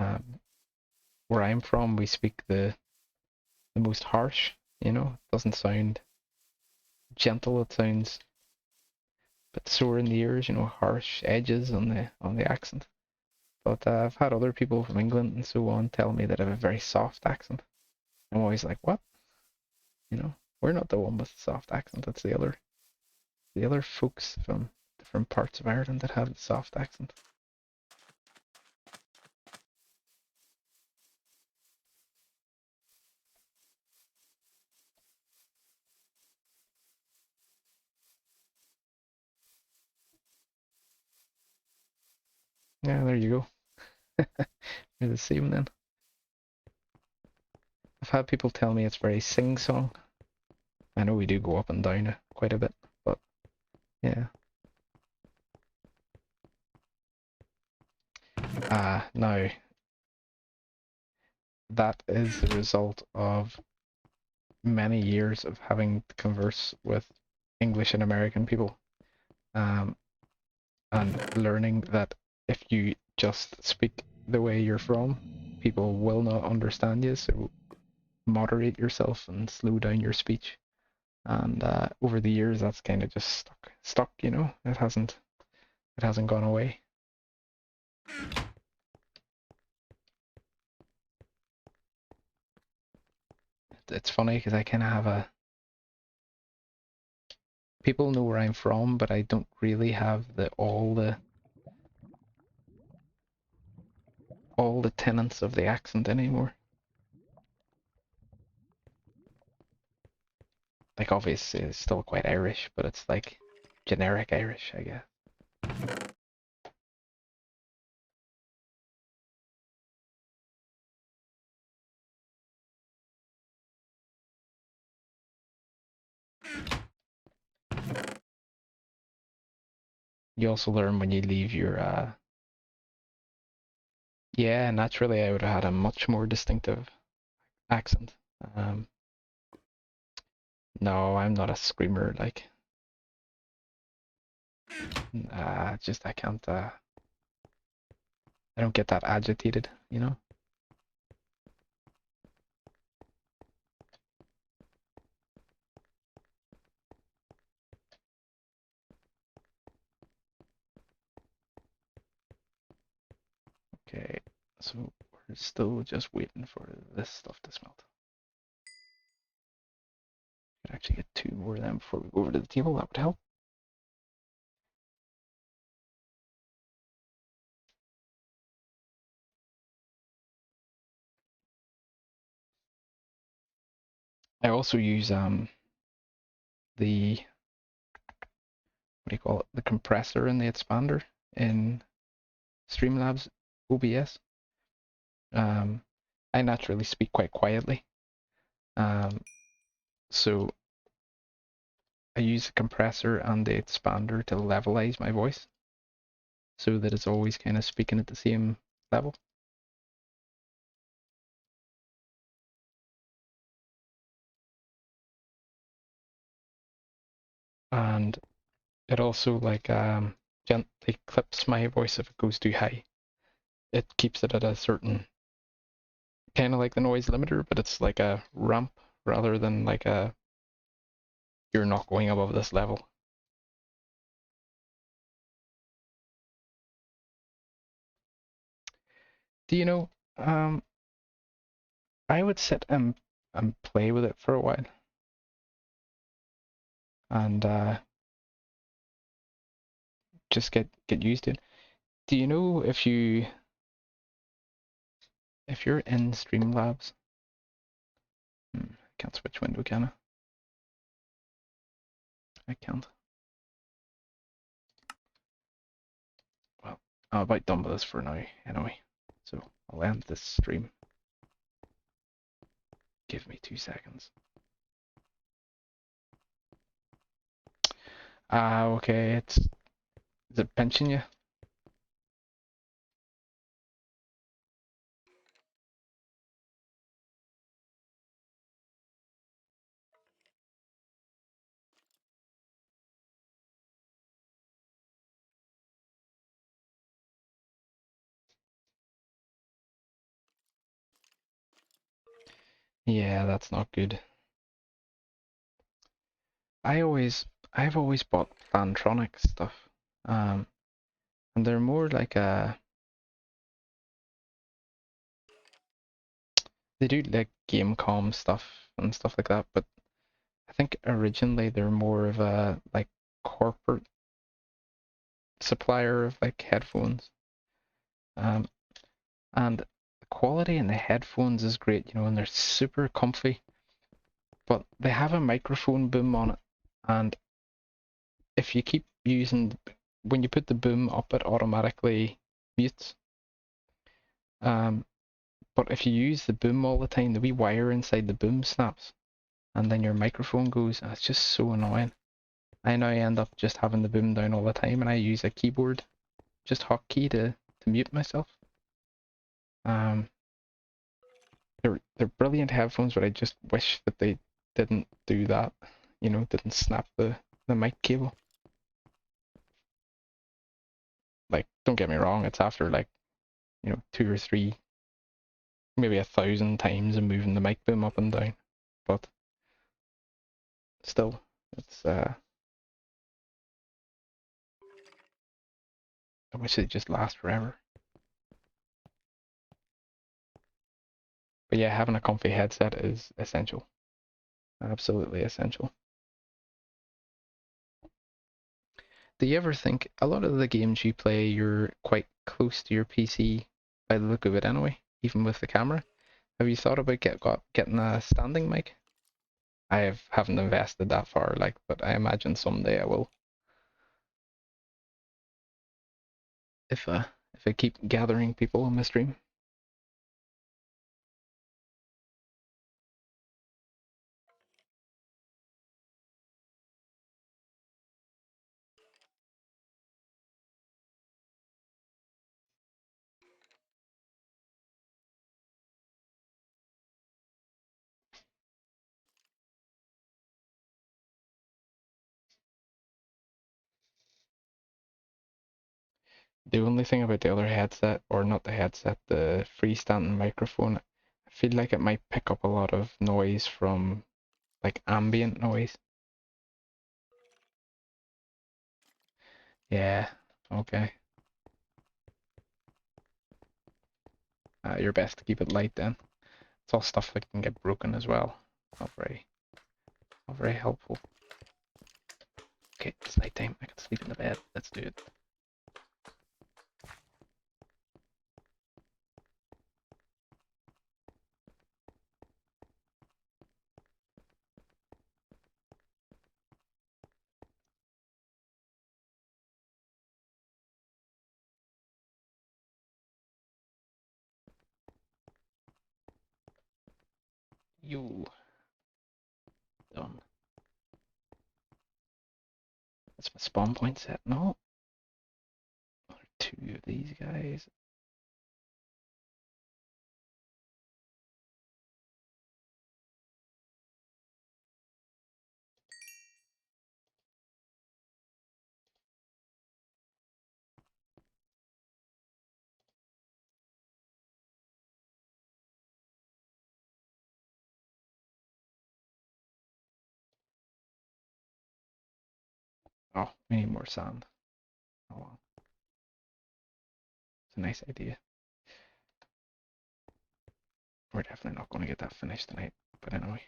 S1: um, where I'm from, we speak the most harsh. You know, it doesn't sound gentle. It sounds a bit sore in the ears. You know, harsh edges on the accent. But I've had other people from England and so on tell me that I have a very soft accent. I'm always like, what? You know, we're not the one with the soft accent. That's the other. the other folks from different parts of Ireland that have the soft accent. Yeah, there you go. You're the same then. I've had people tell me it's very sing-song. I know we do go up and down quite a bit, but yeah. Now, that is the result of many years of having to converse with English and American people, and learning that if you just speak the way you're from, people will not understand you, so moderate yourself and slow down your speech. And over the years, that's kind of just stuck, you know. It hasn't gone away. It's funny because I kind of have a people know where I'm from, but I don't really have all the tenets of the accent anymore. Like obviously it's still quite Irish, but it's like generic Irish, I guess. You also learn when you leave your yeah, naturally I would have had a much more distinctive accent. No, I'm not a screamer, like just I can't I don't get that agitated, you know? Okay, so we're still just waiting for this stuff to smelt. Could actually get 2 more of them before we go over to the table, that would help. I also use the what do you call it? The compressor and the expander in Streamlabs OBS. I naturally speak quite quietly, so I use the compressor and the expander to levelize my voice, so that it's always kind of speaking at the same level. And it also like gently clips my voice if it goes too high. It keeps it at a certain kind of like the noise limiter, but it's like a ramp rather than like a you're not going above this level. Do you know? I would sit and play with it for a while, and just get used to it. Do you know if you're in Streamlabs? I can't switch window, can I? I can't. Well, I'm about done with this for now, anyway. So I'll end this stream. Give me 2 seconds. Okay, is it pinching you? Yeah, that's not good. I've always bought Plantronic stuff, and they're more like they do like Gamecom stuff and stuff like that, but I think originally they're more of a like corporate supplier of like headphones. And the quality in the headphones is great, you know, and they're super comfy. But they have a microphone boom on it, and if you keep using, when you put the boom up, it automatically mutes. But if you use the boom all the time, the wee wire inside the boom snaps, and then your microphone goes, and it's just so annoying. I now end up just having the boom down all the time, and I use a keyboard, just hotkey to mute myself. They're brilliant headphones, but I just wish that they didn't do that. You know, didn't snap the mic cable. Like, don't get me wrong, it's after like, you know, 2 or 3, maybe 1,000 times of moving the mic boom up and down, but still, it's I wish it just last forever. But yeah, having a comfy headset is essential. Absolutely essential. Do you ever think a lot of the games you play, you're quite close to your PC by the look of it anyway, even with the camera? Have you thought about getting a standing mic? Haven't invested that far, like, but I imagine someday I will. If I keep gathering people on my stream. The only thing about the other headset, or not the headset, the freestanding microphone, I feel like it might pick up a lot of noise from like ambient noise. Yeah, okay. You're best to keep it light then. It's all stuff that can get broken as well. Not very helpful. Okay, it's nighttime. I can sleep in the bed. Let's do it. You done. That's my spawn point set. No. 2 of these guys. Oh, we need more sand. Oh well. It's a nice idea. We're definitely not going to get that finished tonight, but anyway.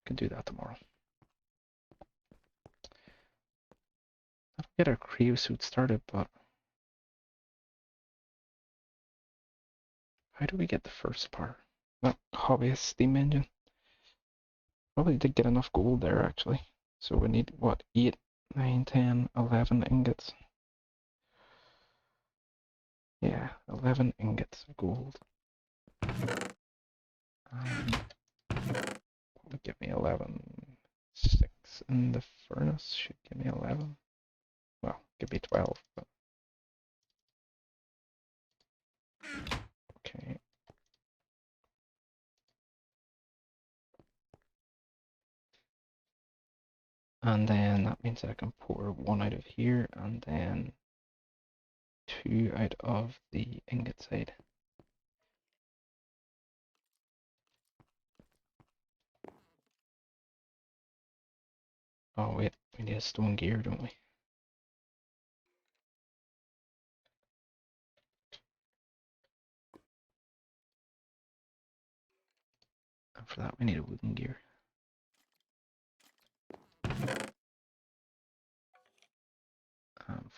S1: Can do that tomorrow. I'll get our creosote started, but how do we get the first part? That hobbyist steam engine. Probably did get enough gold there actually. So we need what, 8, 9, 10, 11 ingots. Yeah, 11 ingots of gold. Would give me 11. 6 in the furnace should give me 11. Well, give me 12, but okay. And then that means I can pour 1 out of here and then 2 out of the ingot side. Oh wait, we need a stone gear, don't we? And for that we need a wooden gear.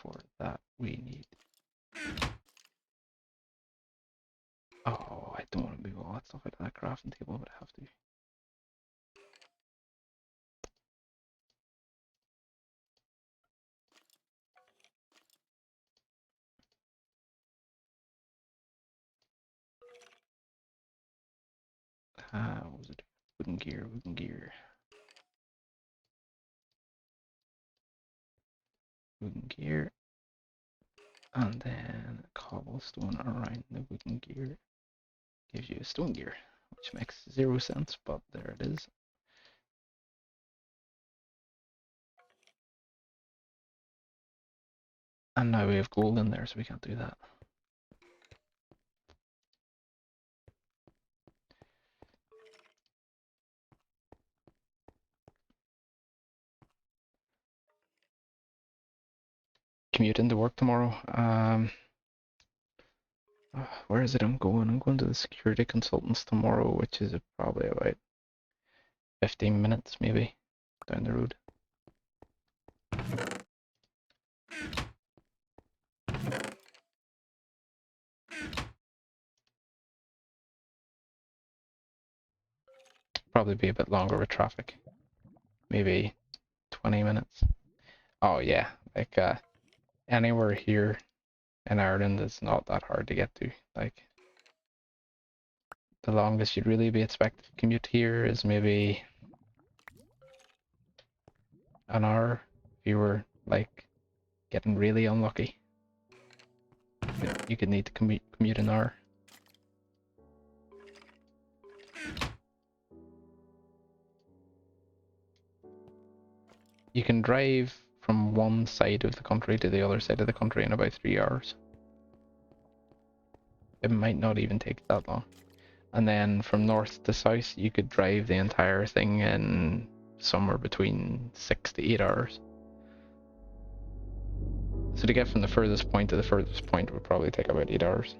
S1: for that we need... Oh, I don't want to move all that stuff out of that crafting table, but I have to. What was it? Wooden gear, wooden gear. Wooden gear. And then cobblestone around the wooden gear gives you a stone gear, which makes 0 sense, but there it is. And now we have gold in there, so we can't do that. Commute into work tomorrow. Where is it I'm going? I'm going to the security consultants tomorrow, which is probably about 15 minutes maybe down the road. Probably be a bit longer with traffic. Maybe 20 minutes. Oh yeah, like anywhere here in Ireland is not that hard to get to. Like the longest you'd really be expected to commute here is maybe an hour if you were like getting really unlucky. You could need to commute an hour. You can drive from one side of the country to the other side of the country in about 3 hours. It might not even take that long. And then from north to south, you could drive the entire thing in somewhere between 6 to 8 hours. So to get from the furthest point to the furthest point would probably take about 8 hours.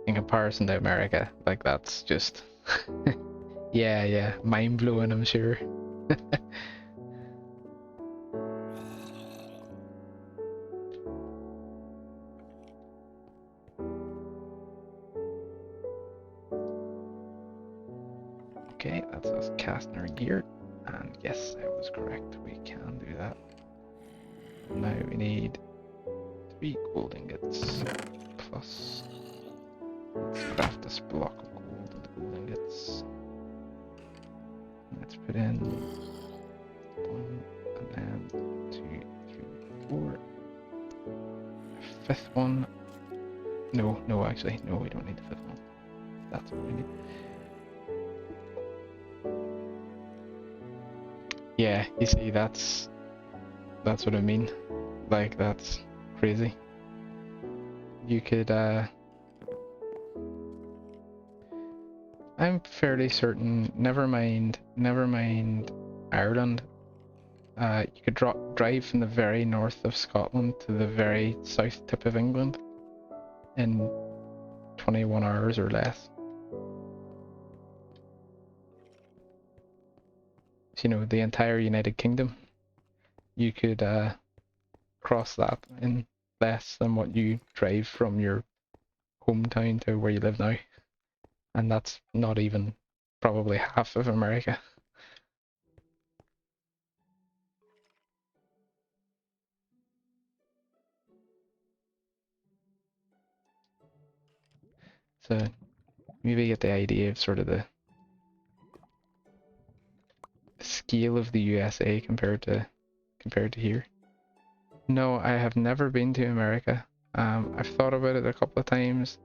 S1: In comparison to America, like that's just... yeah, mind-blowing, I'm sure. Okay, that's us casting our gear. And yes, I was correct, we can do that. Now we need 3 gold ingots plus... Let's craft this block of gold into gold ingots. Let's put in 1 and then 2, 3, 4. A 5th one. No, actually, no, we don't need the 5th one. That's what we need. Yeah, you see, that's what I mean. Like, that's crazy. You could, I'm fairly certain, never mind Ireland, you could drive from the very north of Scotland to the very south tip of England in 21 hours or less. So, you know, the entire United Kingdom, you could cross that in less than what you drive from your hometown to where you live now. And that's not even probably half of America. So maybe you get the idea of sort of the scale of the USA compared to here. No, I have never been to America. I've thought about it a couple of times.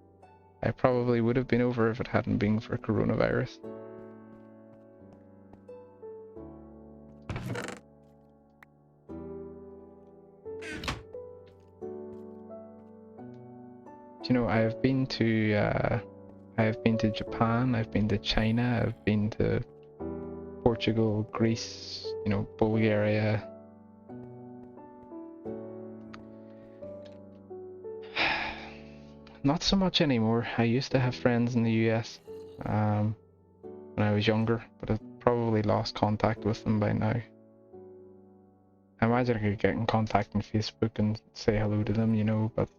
S1: I probably would have been over if it hadn't been for coronavirus. You know, I've been to Japan, I've been to China, I've been to Portugal, Greece, you know, Bulgaria. Not so much anymore. I used to have friends in the US when I was younger, but I've probably lost contact with them by now. I imagine I could get in contact on Facebook and say hello to them, you know, but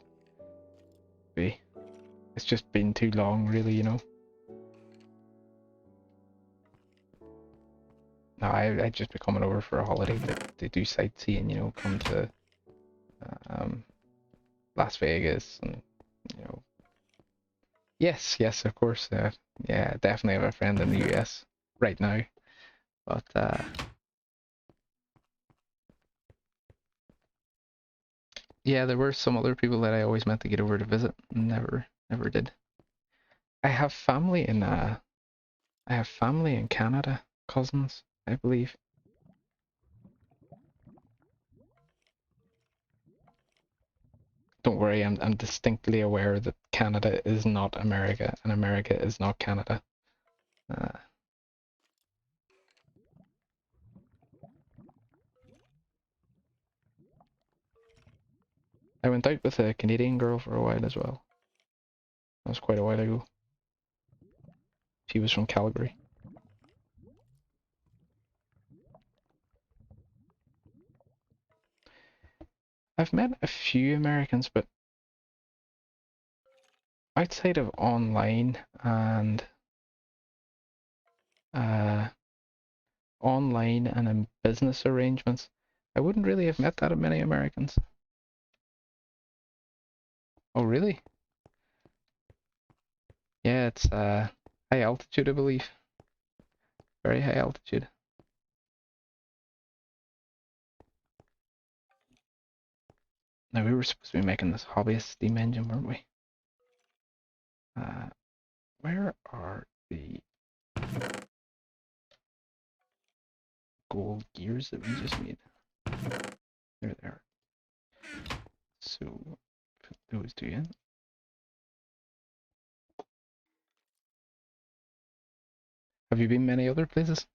S1: it's just been too long, really, you know. No, I'd just be coming over for a holiday to do sightseeing, you know, come to Las Vegas and, you know. Yes, yes, of course. Yeah, definitely have a friend in the US right now, but yeah, there were some other people that I always meant to get over to visit, and never did. I have family in Canada, cousins, I believe. Don't worry, I'm distinctly aware that Canada is not America and America is not Canada. I went out with a Canadian girl for a while as well. That was quite a while ago. She was from Calgary. I've met a few Americans, but outside of online and in business arrangements, I wouldn't really have met that many Americans. Oh, really? Yeah, it's high altitude, I believe. Very high altitude. Now, we were supposed to be making this hobbyist steam engine, weren't we? Where are the gold gears that we just made? There they are. So, put those two in. Have you been many other places?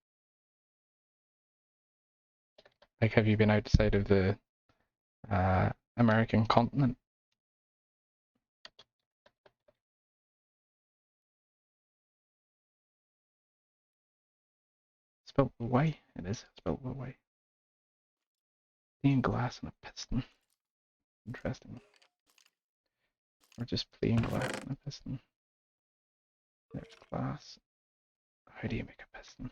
S1: Like, have you been outside of the American continent? Spelled with Y? It is spelled with Y. Plain glass and a piston. Interesting. Or just plain glass and a piston. There's glass. How do you make a piston?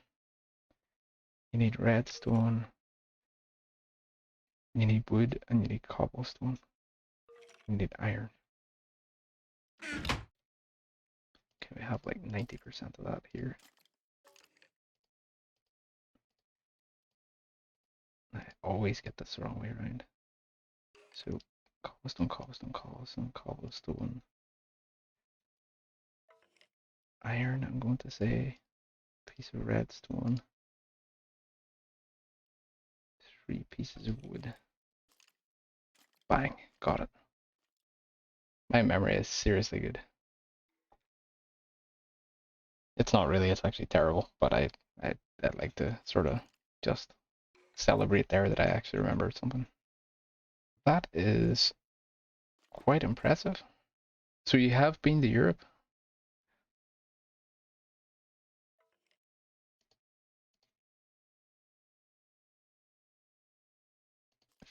S1: You need redstone. You need wood and you need cobblestone. You need iron. Okay, we have like 90% of that here. I always get this the wrong way around. So, cobblestone, cobblestone, cobblestone, cobblestone. Iron, I'm going to say. Piece of redstone. 3 pieces of wood. Bang, got it. My memory is seriously good. It's not really, it's actually terrible, but I like to sort of just celebrate there that I actually remembered something. That is quite impressive. So you have been to Europe?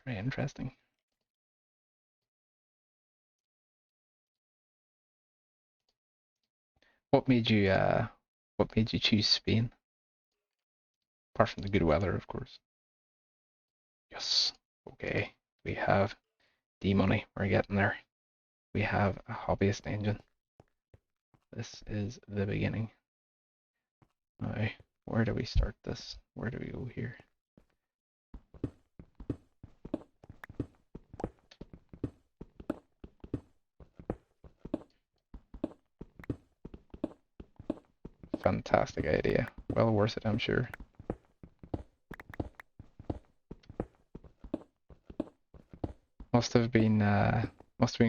S1: Very interesting. What made you choose Spain? Apart from the good weather, of course. Yes. Okay. We have D money. We're getting there. We have a hobbyist engine. This is the beginning. Now, where do we start this? Where do we go here? Fantastic idea. Well worth it, I'm sure. Must have been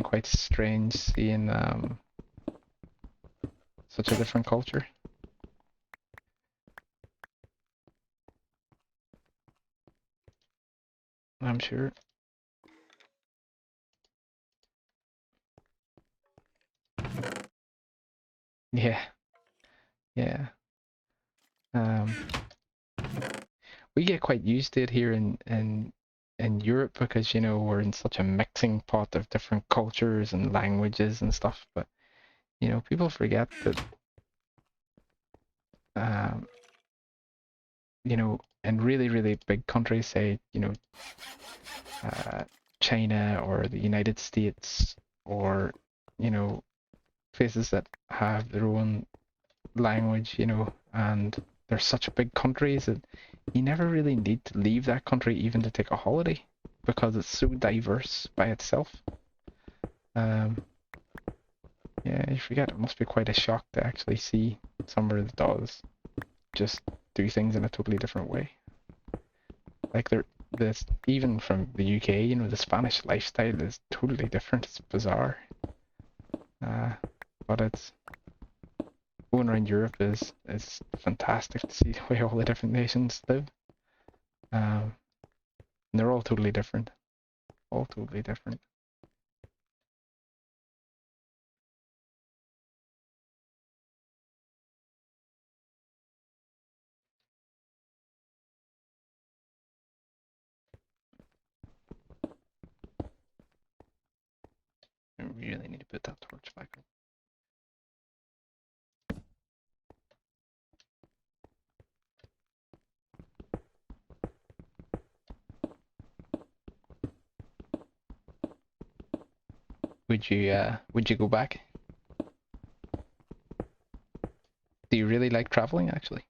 S1: quite strange seeing such a different culture. I'm sure. Yeah. Yeah. We get quite used to it here in in Europe because, you know, we're in such a mixing pot of different cultures and languages and stuff. But, you know, people forget that, you know, in really, really big countries, say, you know, uh, China or the United States or, you know, places that have their own language, you know, and they're such big countries that you never really need to leave that country even to take a holiday because it's so diverse by itself. Yeah, you forget it must be quite a shock to actually see somewhere that does just do things in a totally different way. Like this even from the UK, you know, the Spanish lifestyle is totally different. It's bizarre. But it's going around Europe is fantastic to see the way all the different nations live. And they're all totally different. All totally different. I really need to put that torch back up. Would you go back? Do you really like traveling actually?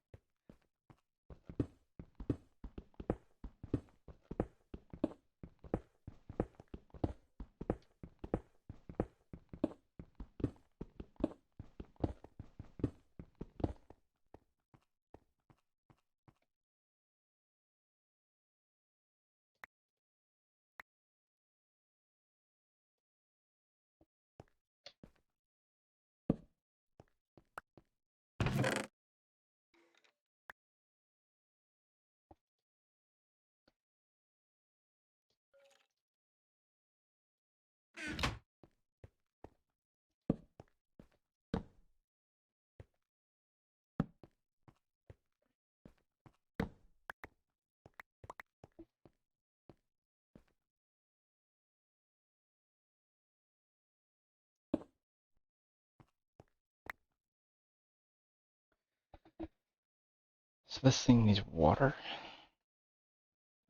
S1: So this thing needs water,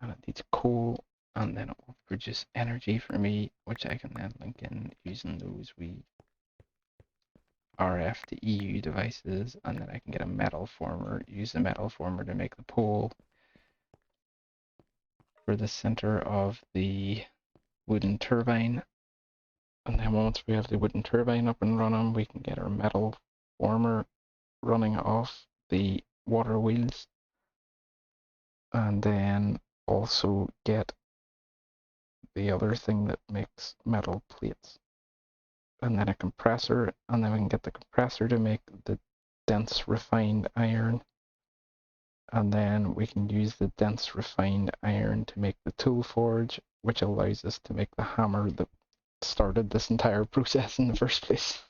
S1: and it needs coal, and then it will produce energy for me, which I can then link in using those wee RF to EU devices, and then I can get a metal former, use the metal former to make the pole for the center of the wooden turbine. And then once we have the wooden turbine up and running, we can get our metal former running off the water wheels, and then also get the other thing that makes metal plates, and then a compressor, and then we can get the compressor to make the dense refined iron, and then we can use the dense refined iron to make the tool forge, which allows us to make the hammer that started this entire process in the first place.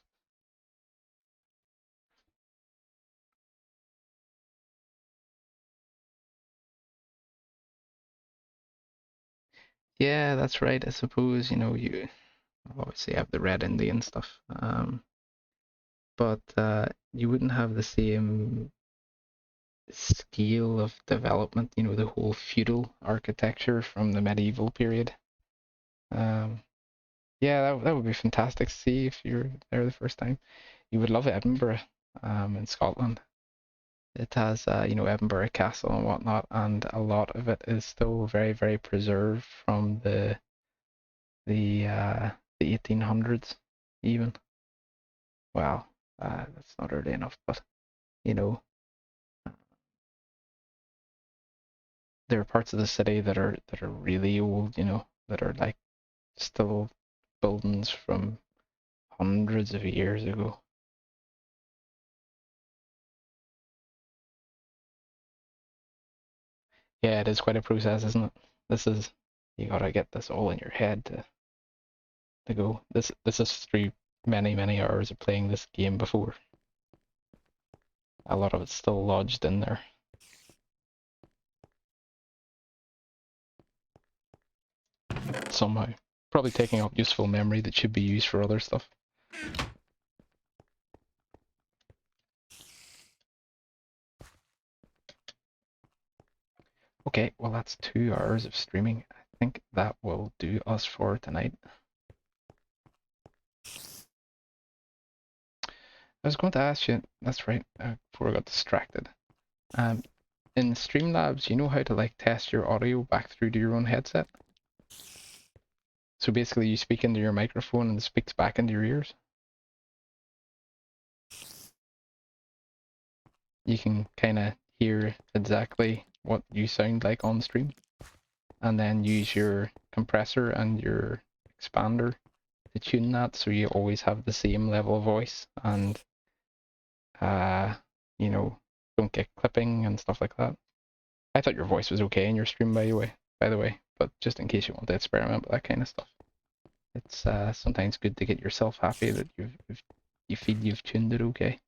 S1: Yeah, that's right. I suppose, you know, you obviously have the red Indian stuff, but you wouldn't have the same scale of development, you know, the whole feudal architecture from the medieval period. Um, yeah, that would be fantastic to see if you're there the first time. You would love Edinburgh, in Scotland. It has, you know, Edinburgh Castle and whatnot, and a lot of it is still very, very preserved from the uh, the 1800s, even. Well, that's not early enough, but you know, there are parts of the city that are really old, you know, that are like still buildings from hundreds of years ago. Yeah, it is quite a process, isn't it? This is you gotta get this all in your head to go. This is through many, many hours of playing this game before. A lot of it's still lodged in there. somehow. Probably taking up useful memory that should be used for other stuff. Okay, well that's 2 hours of streaming. I think that will do us for tonight. I was going to ask you, that's right, before I got distracted. In Streamlabs, you know how to like test your audio back through to your own headset? So basically you speak into your microphone and it speaks back into your ears. You can kind of hear exactly what you sound like on stream, and then use your compressor and your expander to tune that so you always have the same level of voice and you know, don't get clipping and stuff like that. I thought your voice was okay in your stream by the way, but just in case you want to experiment with that kind of stuff. It's sometimes good to get yourself happy that you feel you've tuned it okay.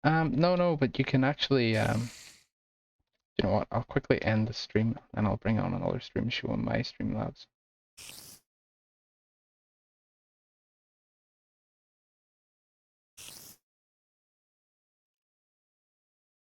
S1: No, but you can actually, you know what, I'll quickly end the stream and I'll bring on another stream showing my Streamlabs.